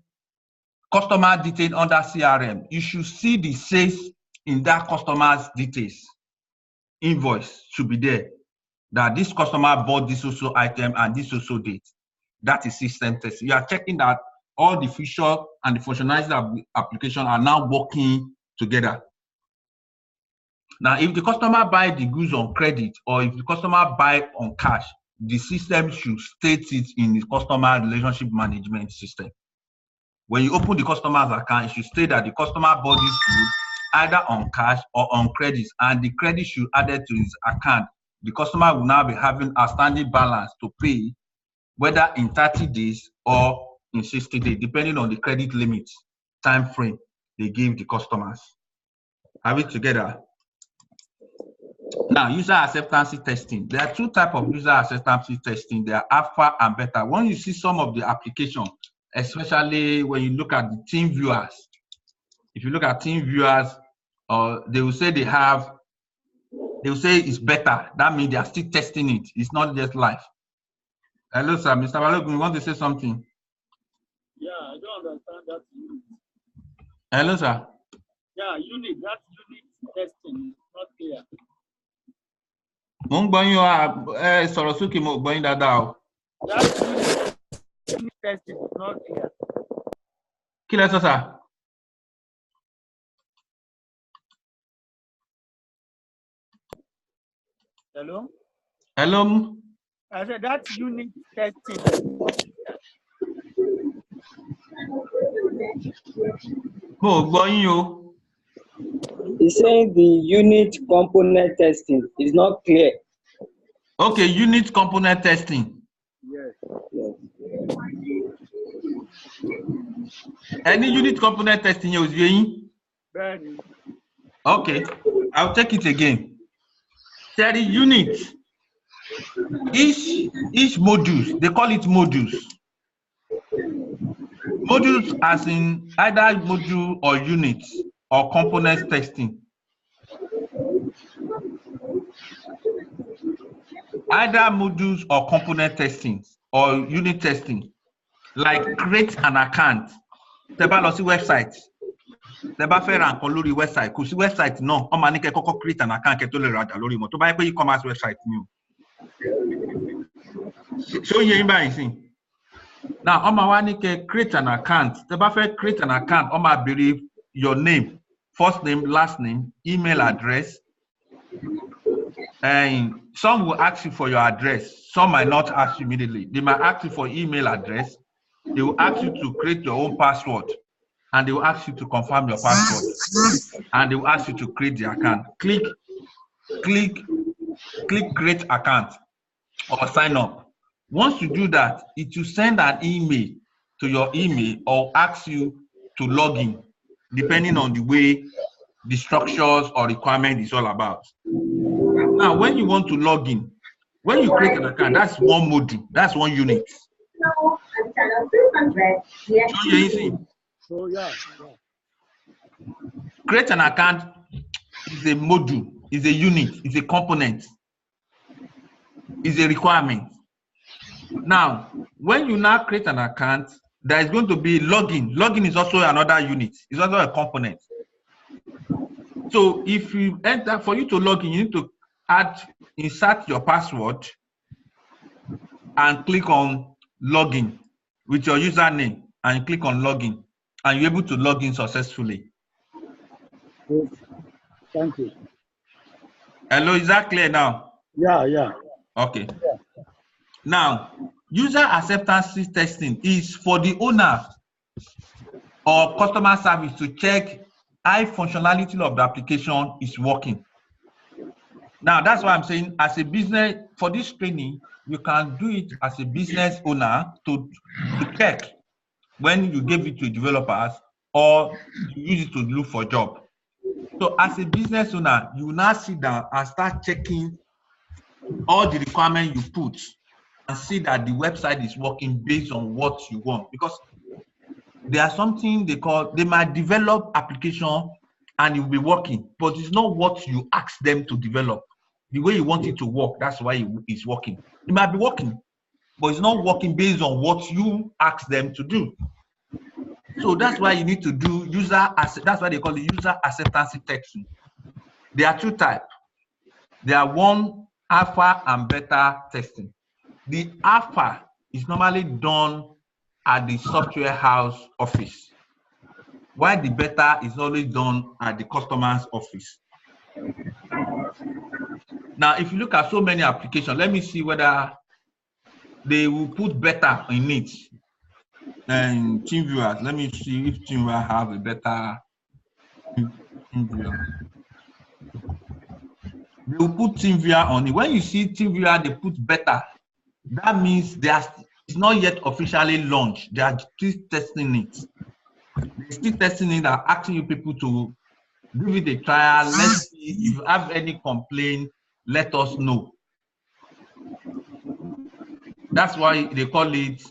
customer detail under CRM, you should see the sales in that customer's details. Invoice should be there, that this customer bought this also item and this also date. That is system testing. You are checking that all the feature and the functionalities of the application are now working together. Now, if the customer buy the goods on credit or if the customer buy on cash, the system should state it in the customer relationship management system. When you open the customer's account, it should state that the customer bought this good either on cash or on credits, and the credit should add it to his account. The customer will now be having outstanding balance to pay, whether in 30 days or in 60 days, depending on the credit limit time frame they give the customers. Are we together? Now, user acceptance testing. There are two types of user acceptance testing. They are alpha and beta. When you see some of the application, especially when you look at the team viewers, if you look at team viewers, they will say it's better. That means they are still testing it. It's not just live. Hello, sir. Mr. Balogun, you want to say something? Yeah, I don't understand that unit. Hello, sir. Yeah, that unit testing is not clear. Mo ń gbọ́ yín o, sọ̀rọ̀ sókè mo gbọ́ yín dáadáa o. That unit testing is not clear. Kí lẹ sọ, sir? Hello? Hello? I said that unit testing. Mo gbọ́ yín o. He's saying the unit component testing is not clear. Okay, unit component testing. Yes. Any unit component testing yẹn ò sí yín? Bẹ́ẹ̀ni. Okay, I'll take it again. Theory unit. Each modules, they call it modules. Modules as in either module or unit or component testing. Either modules or component testing or unit testing. Like create an account. Tẹ́ bá lọ sí website. Tẹ́ bá fẹ́ ra nǹkan lórí website. Kò sí website náà. Wọ́n máa ní kẹ́ kọ́kọ́ create an account kẹ́ tó lè rajà lórí wọn. Tó bá yẹ pé e-commerce website ni o. Ṣé ó yé yín báyìí sí? Now, wọ́n máa wá ní kẹ́ create an account. Tẹ́ bá fẹ́ create an account, wọ́n máa béèrè your name, first name, last name, email address. And some will ask you for your address. Some might not ask you immediately. They might ask you for email address. They will ask you to create your own password. And they will ask you to confirm your password. And they will ask you to create the account. Click create account or sign up. Once you do that, it will send an email to your email or ask you to log in, depending on the way the structures or requirement is all about. Now, when you want to log in, when you create an account, that's one module, that's one unit. So yeah. Create an account is a module, is a unit, is a component, is a requirement. Now, when you now create an account, there is going to be login. Login is also another unit. It's also a component. So if you enter, for you to log in, you need to insert your password and click on login with your username and click on login, and you're able to log in successfully. Yes. Thank you. Hello, is that clear now? Yeah. Okay. Yeah. Now, user acceptance testing is for the owner or customer service to check how functionality of the application is working. Now, that's why I'm saying as a business, for this training, you can do it as a business owner to check when you give it to developers or you use it to look for a job. So as a business owner, you now sit down and start checking all the requirements you put and see that the website is working based on what you want. Because there are something they might develop application and it will be working, but it's not what you ask them to develop. The way you want it to work, that's why it's working. It might be working, but it's not working based on what you ask them to do. So that's why you need to do that's why they call it user acceptance testing. There are two types. There are one alpha and beta testing. The alpha is normally done at the software house office, while the beta is always done at the customer's office. Now, if you look at so many applications, let me see whether they will put beta in it. And TeamViewer, let me see if TeamViewer have a beta. TeamViewer. They will put TeamViewer on it. When you see TeamViewer, they put beta. That means it's not yet officially launched. They are still testing it. They're still testing it and asking you people to give it a trial. Let's see if you have any complaint, let us know. That's why they call it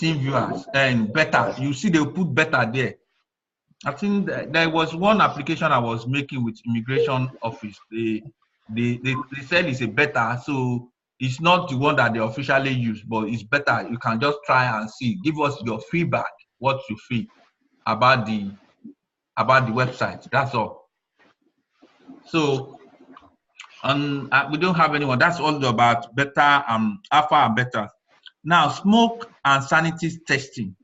TeamViewer and beta. You see, they'll put beta there. I think there was one application I was making with immigration office. They said it's a beta, so it's not the one that they officially use, but it's better. You can just try and see. Give us your feedback, what you feel about the website. That's all. So, we don't have anyone. That's all about beta, alpha and beta. Now, smoke and sanity testing.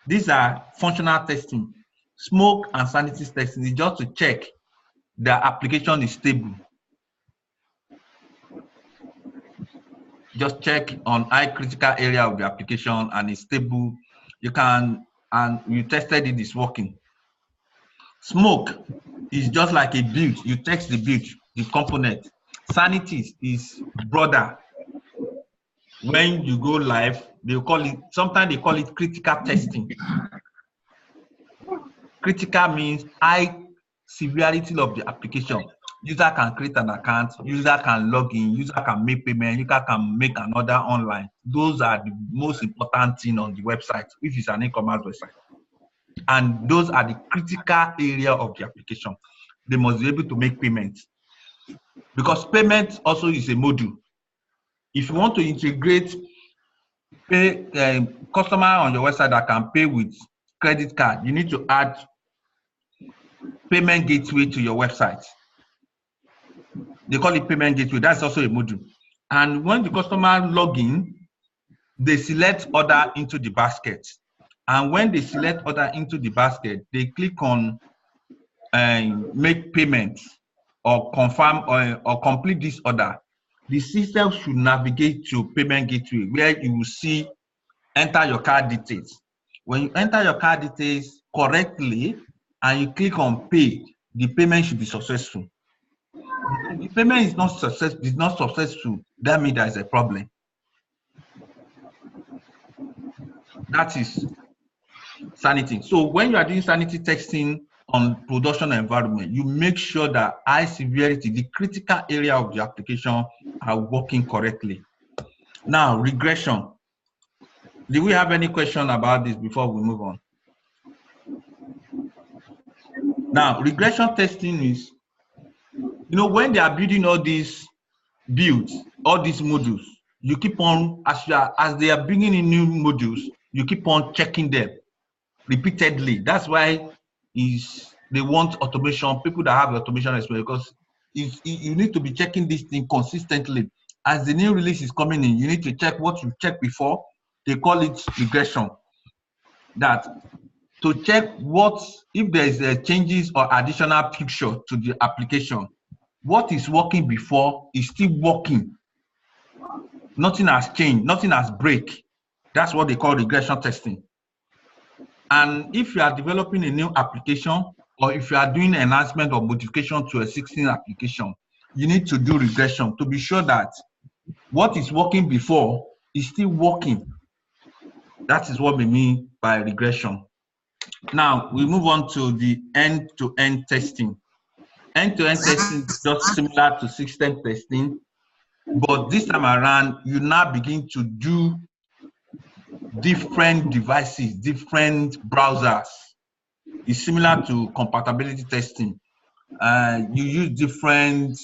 These are functional testing. Smoke and sanity testing is just to check the application is stable. Just check on high critical area of the application and it's stable. You can, and you tested it is working. Smoke is just like a build. You test the build, the component. Sanity is broader. When you go live, they call it, sometimes they call it critical testing. Critical means high severity of the application. User can create an account, user can log in, user can make payment, user can make another online. Those are the most important thing on the website, if it's an e-commerce website. And those are the critical area of the application. They must be able to make payments. Because payment also is a module. If you want to integrate customer on your website that can pay with credit card, you need to add payment gateway to your website. They call it payment gateway. That's also a module. And when the customer log in, they select order into the basket. And when they select order into the basket, they click on make payment or confirm or complete this order. The system should navigate to payment gateway where you will see enter your card details. When you enter your card details correctly and you click on pay, the payment should be successful. If the payment is not successful, that means there is a problem. That is sanity. So when you are doing sanity testing on production environment, you make sure that high severity, the critical area of the application are working correctly. Now, regression. Do we have any question about this before we move on? Now, regression testing is, you know, when they are building all these builds, all these modules, you keep on, as they are bringing in new modules, you keep on checking them repeatedly. That's why they want automation, people that have automation experience, because you need to be checking this thing consistently. As the new release is coming in, you need to check what you checked before. They call it regression. That to check if there is changes or additional picture to the application, what is working before is still working. Nothing has changed, nothing has break. That's what they call regression testing. And if you are developing a new application, or if you are doing enhancement or modification to a existing application, you need to do regression to be sure that what is working before is still working. That is what we mean by regression. Now, we move on to the end-to-end testing. End-to-end testing is just similar to system testing, but this time around, you now begin to do different devices, different browsers. It's similar to compatibility testing. You use different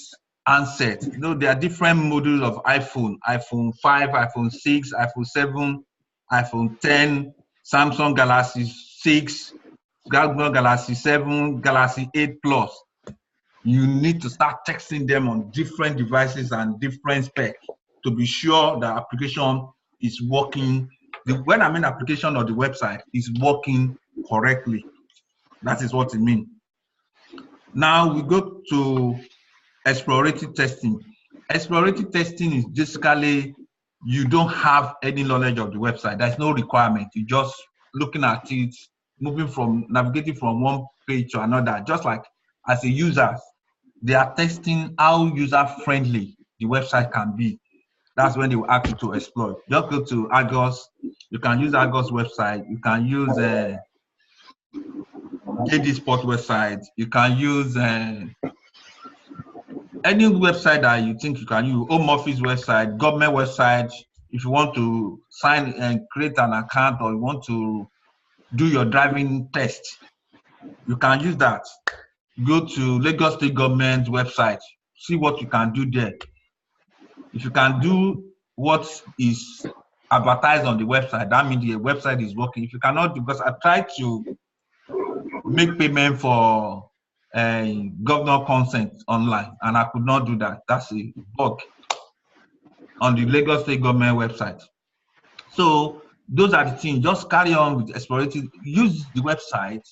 handsets. You know, there are different models of iPhone, iPhone 5, iPhone 6, iPhone 7, iPhone 10, Samsung Galaxy 6, Galaxy 7, Galaxy 8 Plus. You need to start testing them on different devices and different specs to be sure the application is working. When I mean application or the website is working correctly. That is what it means. Now we go to exploratory testing. Exploratory testing is basically you don't have any knowledge of the website. There's no requirement. You're just looking at it, navigating from one page to another. Just like as a user, they are testing how user-friendly the website can be. That's when they will ask you to exploit. Just go to Argos. You can use Argos website. You can use JD Sport website. You can use any website that you think you can use. Home Office website, government website. If you want to sign and create an account, or you want to do your driving test, you can use that. Go to Lagos State Government website. See what you can do there. If you can do what is advertised on the website, that means the website is working. If you cannot do, because I tried to make payment for governor consent online, and I could not do that. That's a bug on the Lagos State Government website. So those are the things. Just carry on with explorative. Use the website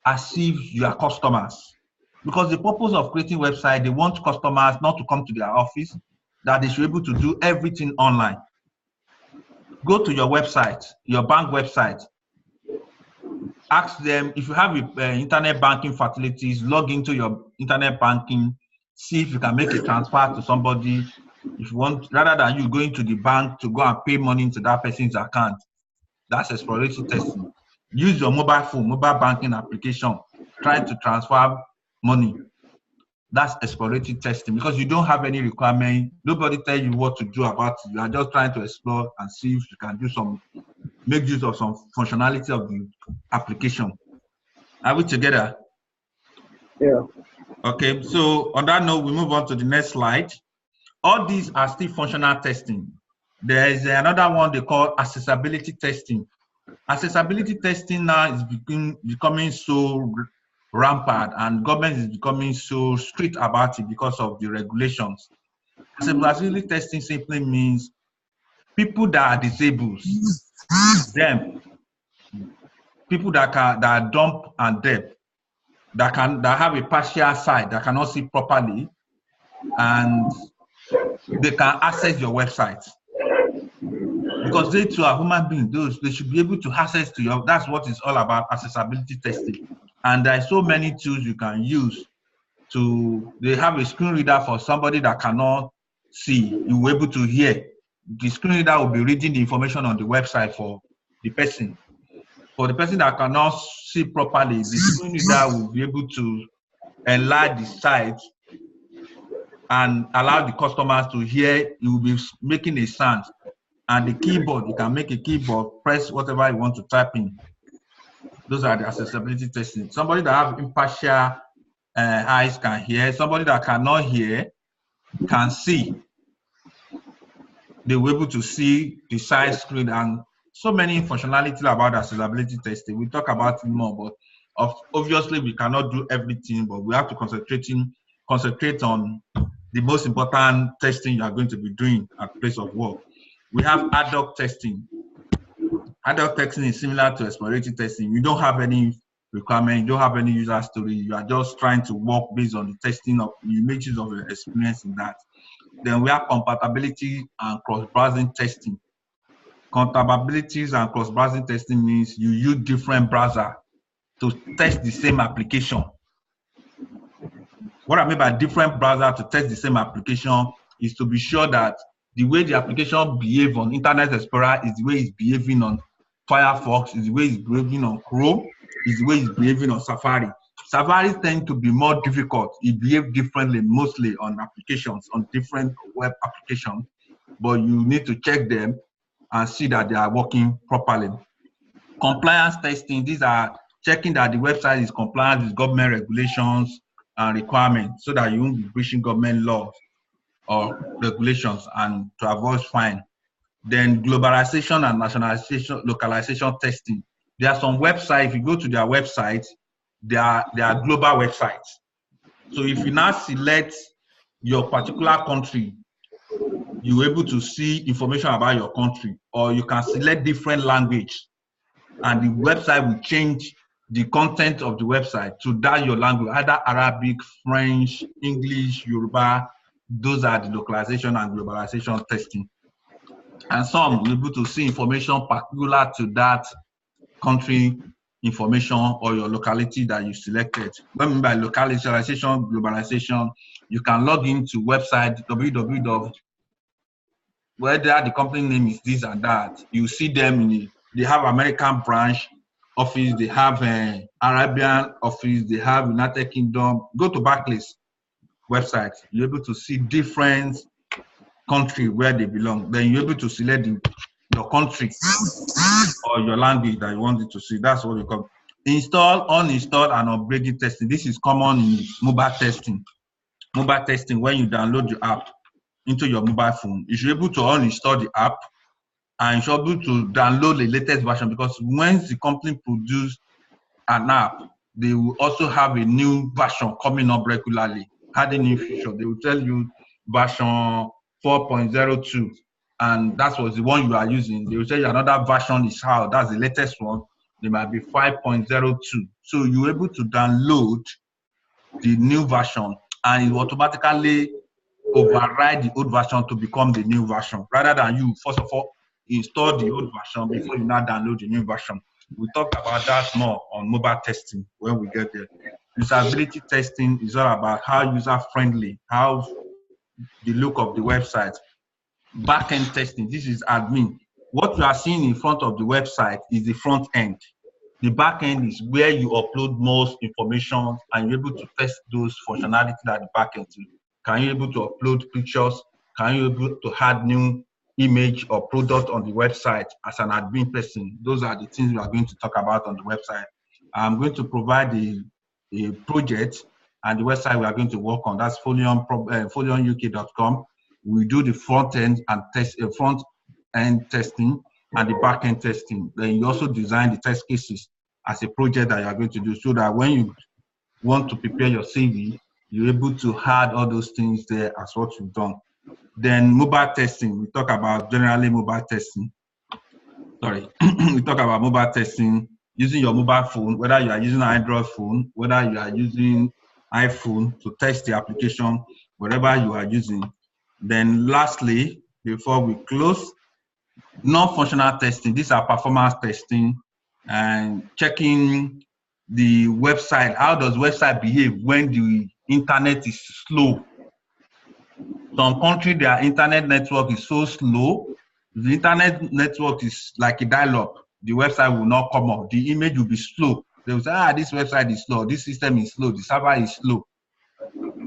as if you are customers, because the purpose of creating website, they want customers not to come to their office, that they should be able to do everything online. Go to your website, your bank website. Ask them if you have internet banking facilities, log into your internet banking, see if you can make a transfer to somebody. If you want, rather than you going to the bank to go and pay money into that person's account, that's exploratory testing. Use your mobile phone, mobile banking application, try to transfer money. That's exploratory testing, because you don't have any requirement. Nobody tell you what to do about it. You are just trying to explore and see if you can do some, make use of some functionality of the application. Are we together? Yeah. Okay, so on that note, we move on to the next slide. All these are still functional testing. There is another one they call accessibility testing. Accessibility testing now is becoming so rampant, and government is becoming so strict about it because of the regulations. Accessibility testing simply means people that are disabled, them, people that are dumb and deaf, that have a partial sight, that cannot see properly, and they can access your website. Because they too are human beings, they should be able to access to your, that's what it's all about, accessibility testing. And there are so many tools you can use to, they have a screen reader for somebody that cannot see, you will be able to hear. The screen reader will be reading the information on the website for the person. For the person that cannot see properly, the screen reader will be able to enlarge the site and allow the customers to hear. You will be making a sound. And the keyboard, you can make a keyboard, press whatever you want to type in. Those are the accessibility testing. Somebody that have impartial eyes can hear. Somebody that cannot hear can see. They will be able to see the side screen, and so many functionality about accessibility testing. We talk about it more, but obviously we cannot do everything, but we have to concentrate on the most important testing you are going to be doing at place of work. We have ad hoc testing. Ad hoc testing is similar to exploratory testing. You don't have any requirement, you don't have any user story. You are just trying to work based on the testing of the images of your experience in that. Then we have compatibility and cross-browsing testing. Compatibilities and cross-browsing testing means you use different browsers to test the same application. What I mean by different browser to test the same application is to be sure that the way the application behaves on Internet Explorer is the way it's behaving on Firefox, is the way it's behaving on Chrome, is the way it's behaving on Safari. Safari tend to be more difficult. It behaves differently, mostly on applications, on different web applications, but you need to check them and see that they are working properly. Compliance testing, these are checking that the website is compliant with government regulations and requirements so that you won't be breaching government laws or regulations and to avoid fine. Then globalization and nationalization, localization testing. There are some websites, if you go to their websites, they are global websites. So if you now select your particular country, you're able to see information about your country, or you can select different language and the website will change the content of the website to that your language, either Arabic, French, English, Yoruba. Those are the localization and globalization testing. And some will be able to see information particular to that country information or your locality that you selected. What I mean by localization, globalization, you can log into website www. Whether the company name is this and that, you see them in they have American branch office, they have Arabian office, they have United Kingdom. Go to Barclays website, you're able to see different country where they belong. Then you're able to select your country or your language that you wanted to see. That's what we call install, uninstall, and upgrading testing. This is common in mobile testing. Mobile testing, when you download the app into your mobile phone, you should be able to uninstall the app and you should be able to download the latest version, because once the company produce an app, they will also have a new version coming up regularly, adding new feature. They will tell you version 4.02, and that was the one you are using. They will tell you another version is out. That's the latest one. They might be 5.02. So you're able to download the new version, and it will automatically override the old version to become the new version, rather than you first of all install the old version before you now download the new version. We'll talk about that more on mobile testing when we get there. Usability testing is all about how user-friendly, how the look of the website. Back-end testing, this is admin. What you are seeing in front of the website is the front end. The back end is where you upload most information and you're able to test those functionalities at the back end. Can you able to upload pictures? Can you able to add new image or product on the website as an admin person? Those are the things we are going to talk about on the website. I'm going to provide a project and the website we are going to work on. That's folionuk.com. We do the front end and front end testing and the back end testing. Then you also design the test cases as a project that you are going to do, so that when you want to prepare your CV, you're able to add all those things there as what you've done. Then mobile testing, we talk about generally mobile testing. Sorry, we talk about mobile testing using your mobile phone, whether you are using an Android phone, whether you are using iPhone to test the application, whatever you are using. Then lastly, before we close, non-functional testing. These are performance testing and checking the website. How does website behave when the internet is slow? Some country, their internet network is so slow. The internet network is like a dial-up. The website will not come up. The image will be slow. They will say, this website is slow. This system is slow. The server is slow.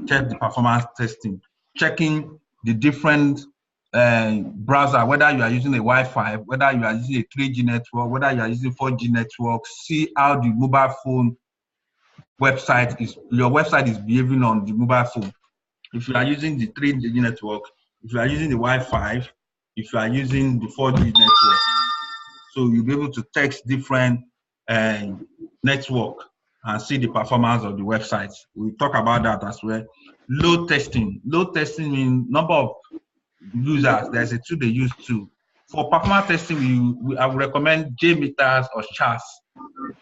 Check the performance testing. Checking the different browser, whether you are using a Wi-Fi, whether you are using a 3G network, whether you are using 4G network. See how the mobile phone website is, your website is behaving on the mobile phone. If you are using the 3G network, if you are using the Wi-Fi, if you are using the 4G network. So you'll be able to text different network and see the performance of the website. We'll talk about that as well. Load testing. Load testing means number of users. There's a tool they use too. For performance testing, I would recommend JMeters or Chas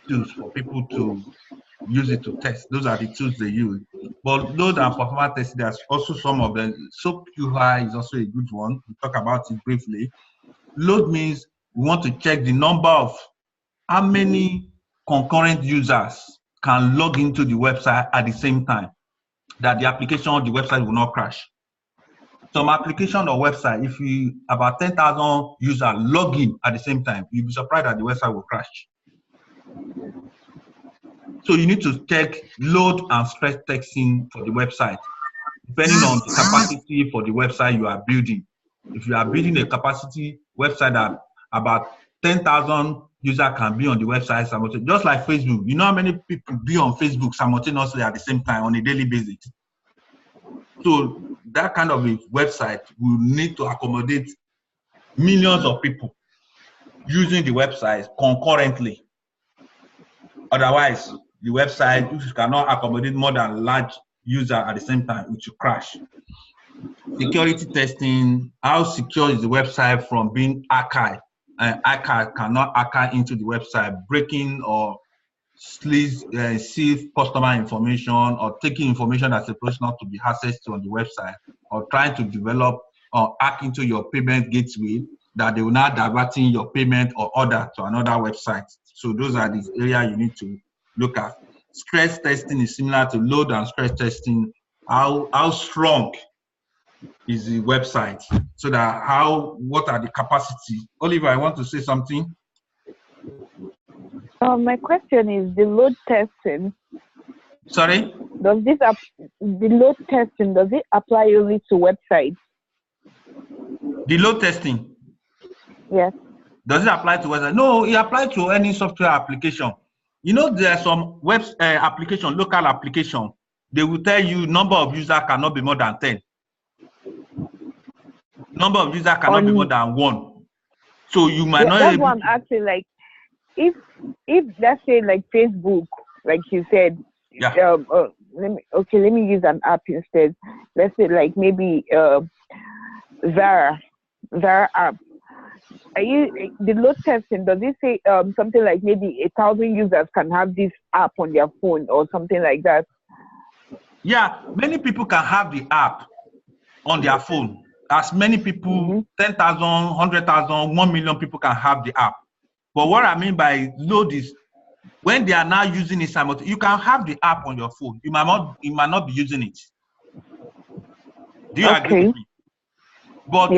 tools for people to use it to test. Those are the tools they use. But load and performance testing, there's also some of them. SOAP UI is also a good one. We'll talk about it briefly. Load means we want to check the number of how many concurrent users can log into the website at the same time, that the application or the website will not crash. Some application or website, if you about 10,000 users log in at the same time, you'll be surprised that the website will crash. So you need to check load and stress testing for the website, depending on the capacity for the website you are building. If you are building a capacity website that about 10,000 users can be on the website simultaneously, just like Facebook. You know how many people be on Facebook simultaneously at the same time on a daily basis? So that kind of a website will need to accommodate millions of people using the website concurrently. Otherwise, the website, if you cannot accommodate more than large users at the same time, it will crash. Security testing, how secure is the website from being archived? Hacker cannot archive into the website, breaking or steal customer information, or taking information that's supposed not to be accessed to on the website, or trying to develop or hack into your payment gateway that they will now diverting your payment or order to another website. So those are the areas you need to look at. Stress testing is similar to load and stress testing. How strong is the website? So that what are the capacity? Oliver, I want to say something. My question is the load testing. Sorry? The load testing, does it apply only to websites? The load testing? Yes. Does it apply to website? No, it applies to any software application. You know, there are some web application, local application. They will tell you number of users cannot be more than 10. Number of users cannot be more than 1. So you might not. That's what I'm asking. Like, if let's say like Facebook, like you said, yeah. Let me use an app instead. Let's say like maybe Zara app. The load testing, does it say something like maybe 1,000 users can have this app on their phone or something like that? Yeah, many people can have the app on their phone. As many people, 10,000, 100,000, 1 million people can have the app. But what I mean by load is when they are now using it simultaneously, you can have the app on your phone. You might not be using it. Do you agree with me? But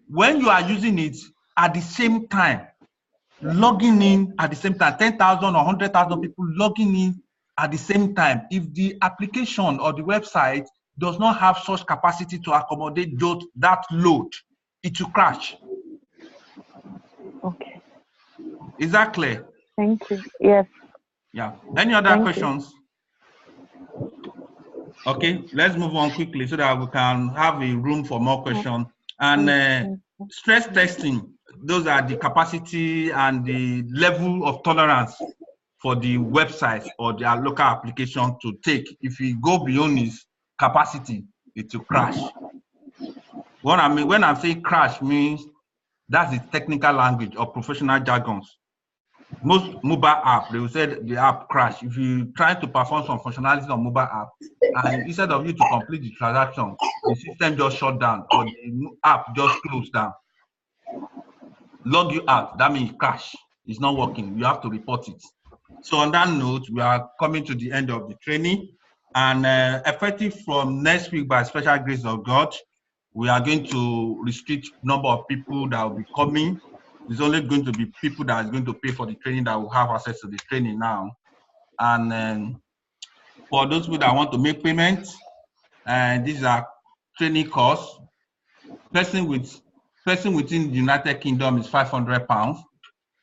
when you are using it at the same time, logging in at the same time, 10,000 or 100,000 people logging in at the same time, if the application or the website does not have such capacity to accommodate that load, it will crash. Okay. Is that clear? Thank you. Yes. Yeah. Any other questions? Okay, let's move on quickly so that we can have a room for more questions. And stress testing, those are the capacity and the level of tolerance for the website or their local application to take. If we go beyond its capacity, it will crash. What I mean when I say crash means that's the technical language or professional jargons. Most mobile app, they will say the app crash. If you try to perform some functionalities on mobile app, and instead of you to complete the transaction, the system just shut down or the app just closed down. Log you out, that means crash. It's not working. You have to report it. So on that note, we are coming to the end of the training, and effective from next week by special grace of God, we are going to restrict number of people that will be coming. It's only going to be people that are going to pay for the training that will have access to the training now. And for those people that want to make payments, these are training costs. Person within the United Kingdom is £500.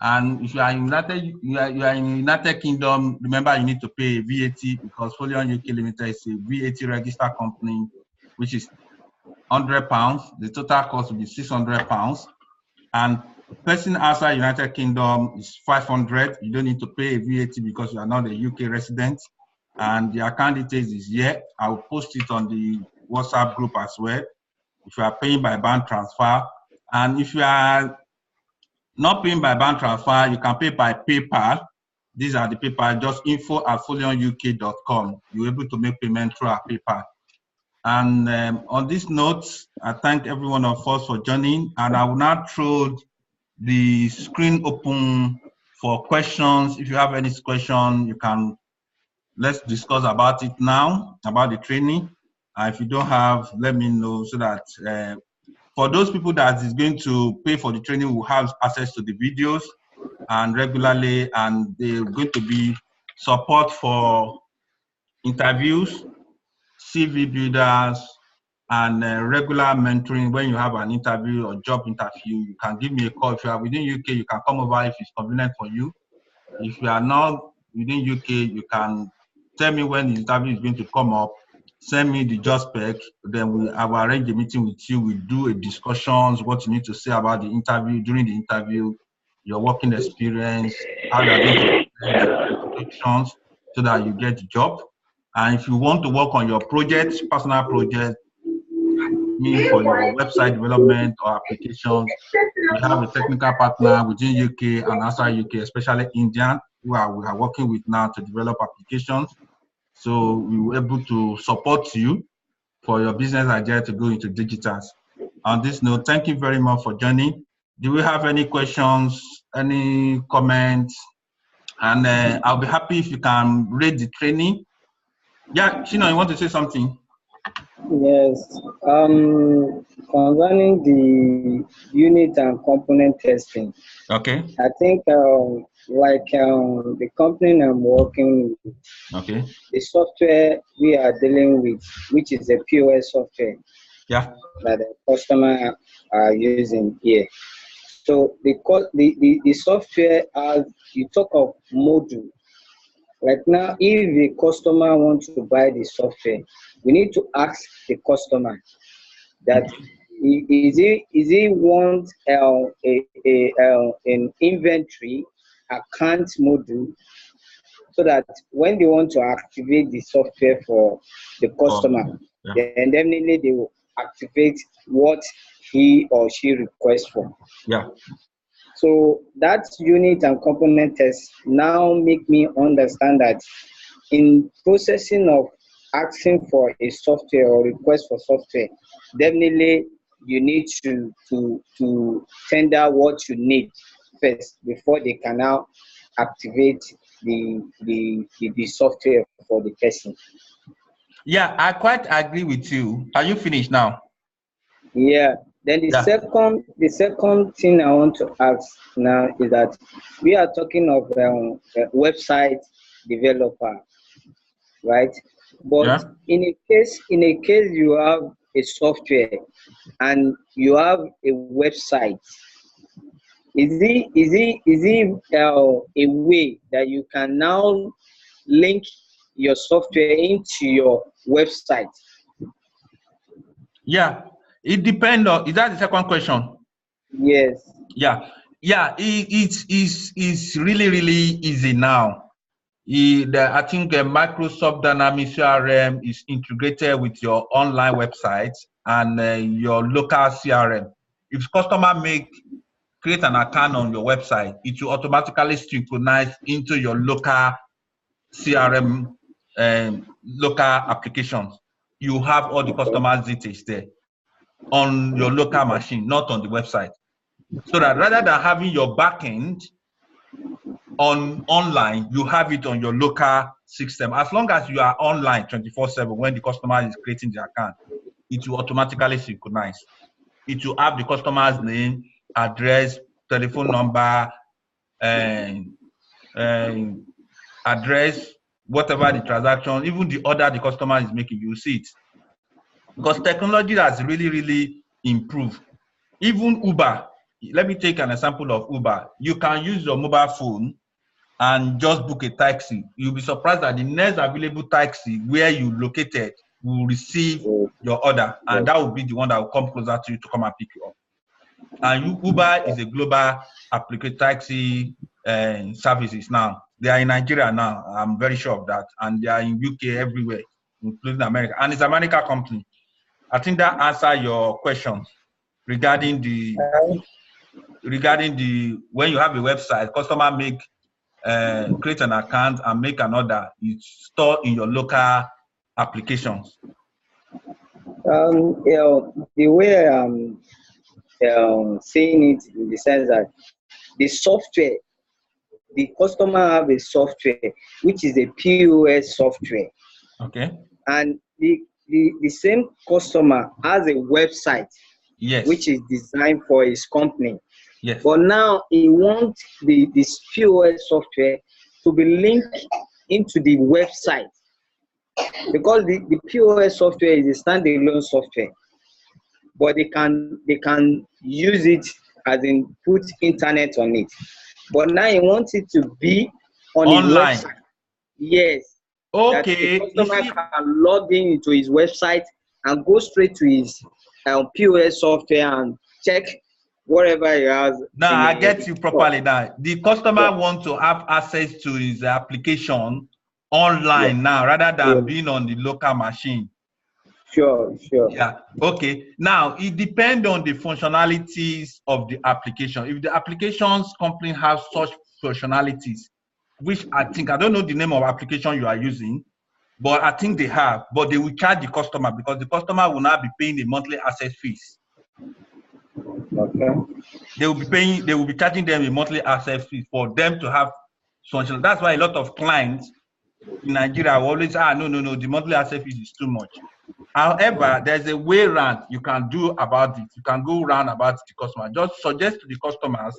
And if you are in United Kingdom, remember you need to pay VAT because Folion UK Limited is a VAT registered company, which is £100. The total cost will be £600. And person outside United Kingdom is 500. You don't need to pay a VAT because you are not a UK resident. And the account details is here. I will post it on the WhatsApp group as well. If you are paying by bank transfer, and if you are not paying by bank transfer, you can pay by PayPal. These are the PayPal, just info@folionuk.com. You're able to make payment through our PayPal. And on this note, I thank every one of us for joining, and I will now throw the screen open for questions. If you have any question, let's discuss about it now, about the training. If you don't have, let me know so that for those people that is going to pay for the training will have access to the videos and regularly, and they're going to be support for interviews, CV builders, and regular mentoring. When you have an interview or job interview, you can give me a call. If you are within UK, you can come over if it's convenient for you. If you are not within UK, you can tell me when the interview is going to come up, send me the job spec, then I will arrange a meeting with you. We do a discussions, what you need to say about the interview, during the interview, your working experience, how you are going to introductions so that you get the job. And if you want to work on your project, personal project, meaning for your website development or applications, we have a technical partner within UK and outside UK, especially India, who we are working with now to develop applications. So we were able to support you for your business idea to go into digitals. On this note, thank you very much for joining. Do we have any questions, any comments? And I'll be happy if you can rate the training. Yeah, Shino, you want to say something? Yes. Concerning the unit and component testing, Okay. I think the company I'm working with, Okay. the software we are dealing with, which is a POS software Yeah. that the customer are using here. So the software, as you talk of module, right now, if the customer wants to buy the software, we need to ask the customer that is he want an inventory account module, so that when they want to activate the software for the customer, Yeah. then definitely they will activate what he or she requests for. Yeah. So that unit and component test now make me understand that in processing of asking for a software or request for software, definitely you need to tender what you need first before they can now activate the software for the person. Yeah, I quite agree with you. Are you finished now? Yeah. Then the second thing I want to ask now is that we are talking of a website developer, right? But Yeah. in a case you have a software and you have a website, is it a way that you can now link your software into your website? Yeah. It depends on, is that the second question? Yes. Yeah. Yeah. It's really, really easy now. I think Microsoft Dynamics CRM is integrated with your online website and your local CRM. If customer create an account on your website, it will automatically synchronize into your local CRM local applications. You have all the customers' details there on your local machine, not on the website. So that rather than having your backend online, you have it on your local system. As long as you are online 24/7 when the customer is creating the account, it will automatically synchronize. It will have the customer's name, address, telephone number, and address, whatever the transaction, even the order the customer is making, you see it. Because technology has really, really improved. Even Uber, let me take an example of Uber. You can use your mobile phone and just book a taxi. You'll be surprised that the next available taxi where you located will receive your order, and that will be the one that will come closer to you to come and pick you up. And Uber is a global application taxi services now. They are in Nigeria now, I'm very sure of that, and they are in UK everywhere, including America, and it's an American company. I think that answers your questions regarding the when you have a website, customer create an account and make an order. It's stored in your local applications. The way I'm saying it in the sense that the software, the customer have a software which is a POS software. Okay. And the same customer has a website, yes, which is designed for his company. Yes. But now he wants this POS software to be linked into the website, because the POS software is a standalone software, but they can use it as in put internet on it. But now he wants it to be on online. his website. Yes. Okay. That the customer can log into his website and go straight to his POS software and check whatever he has. Now I get you properly now. The customer wants to have access to his application online now rather than being on the local machine. Sure. Yeah. Okay. Now it depends on the functionalities of the application. If the applications company has such functionalities, which I don't know the name of application you are using, but I think they have, but they will charge the customer because the customer will not be paying the monthly access fees. Okay. They will be charging them a monthly access fee for them to have functional. That's why a lot of clients in Nigeria will always say, no, the monthly access fee is too much. However, there's a way around you can do about it. You can go around about the customer. Just suggest to the customers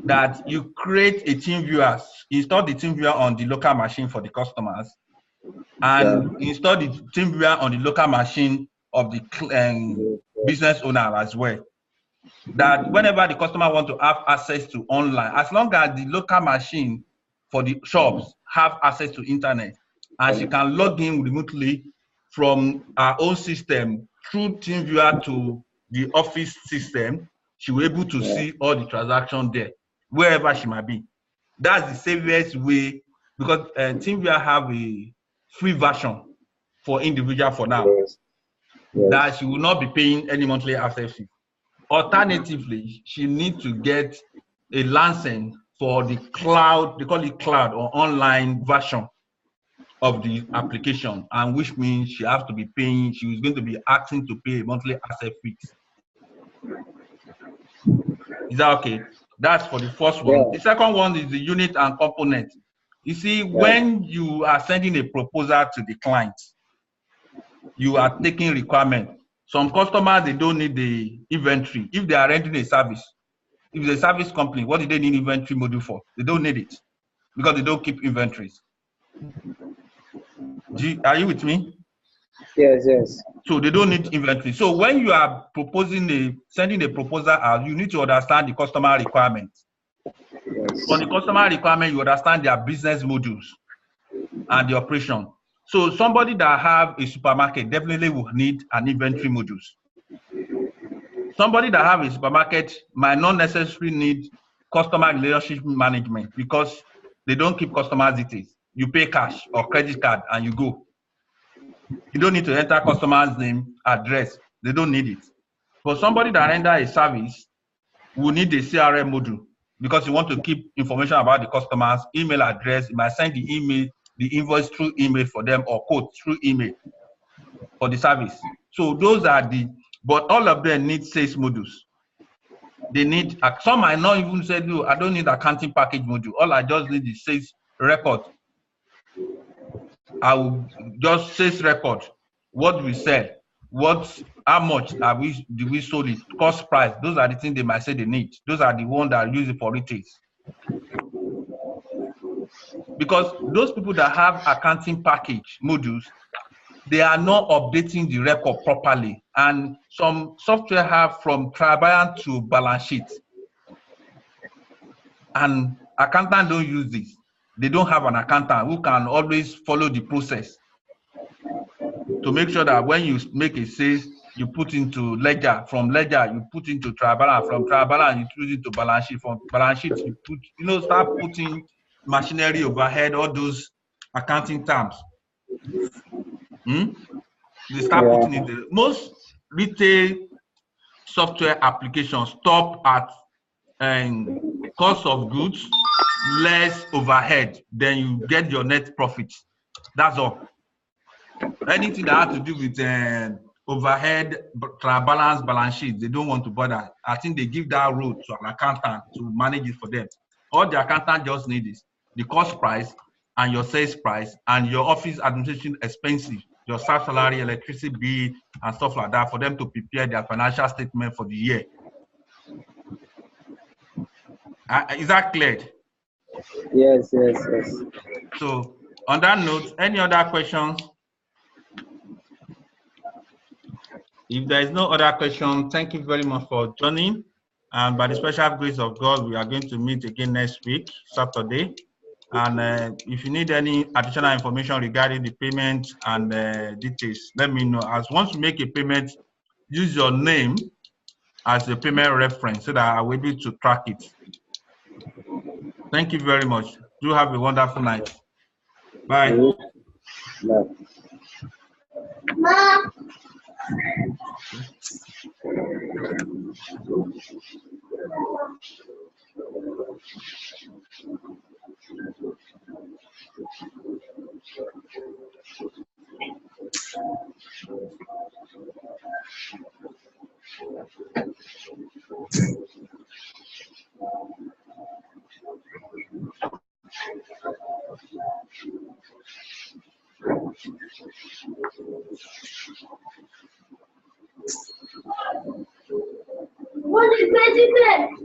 that you create a team viewer, install the team viewer on the local machine for the customers, and install the team viewer on the local machine of the business owner as well. That whenever the customer wants to have access to online, as long as the local machine for the shops have access to internet, and she can log in remotely from our own system through TeamViewer to the office system, she will be able to see all the transactions there, wherever she might be. That's the safest way, because TeamViewer have a free version for individual for now, that she will not be paying any monthly access fee. Alternatively, she needs to get a license for the cloud, they call it cloud or online version of the application, and which means she has to be paying, she is going to be asking to pay a monthly access fee. Is that okay? That's for the first one. The second one is the unit and component. You see, when you are sending a proposal to the client, you are taking requirement. Some customers, they don't need the inventory. If they are renting a service, if it's a service company, what do they need inventory module for? They don't need it because they don't keep inventories. Are you with me? Yes. So they don't need inventory. So when you are sending a proposal out, you need to understand the customer requirements. On the customer requirement, you understand their business modules and the operation. So somebody that have a supermarket definitely will need an inventory modules. Somebody that have a supermarket might not necessarily need customer relationship management because they don't keep customer details. You pay cash or credit card and you go. You don't need to enter customer's name, address. They don't need it. For somebody that render a service, will need a CRM module because you want to keep information about the customer's email address. You might send the email, the invoice through email for them, or quote through email for the service. So those are but all of them need sales modules. They need, some might not even say, no, I don't need accounting package module. All I just need is sales record. I will just sales record. What we sell, how much do we sold it, cost price. Those are the things they might say they need. Those are the ones that are used for retail. Because those people that have accounting package modules, they are not updating the record properly. And some software have from trial to balance sheet. And accountants don't use this. They don't have an accountant who can always follow the process to make sure that when you make a sales, you put into ledger, from ledger, you put into trial balance, from trial balance, you put into balance sheet, from balance sheet, you put, start putting machinery overhead, all those accounting terms. They start putting in the most retail software applications stop at cost of goods, less overhead, then you get your net profit. That's all. Anything that has to do with overhead, trial balance sheet, they don't want to bother. I think they give that road to an accountant to manage it for them. All the accountant just need is the cost price and your sales price and your office administration expenses, your staff salary, electricity bill, and stuff like that for them to prepare their financial statement for the year. Is that clear? Yes. So on that note, any other questions? If there is no other question, thank you very much for joining. And by the special grace of God, we are going to meet again next week, Saturday. And if you need any additional information regarding the payment and details, let me know. As once you make a payment, use your name as the payment reference so that I will be able to track it. Thank you very much. Do have a wonderful night. Bye. Mom. Children,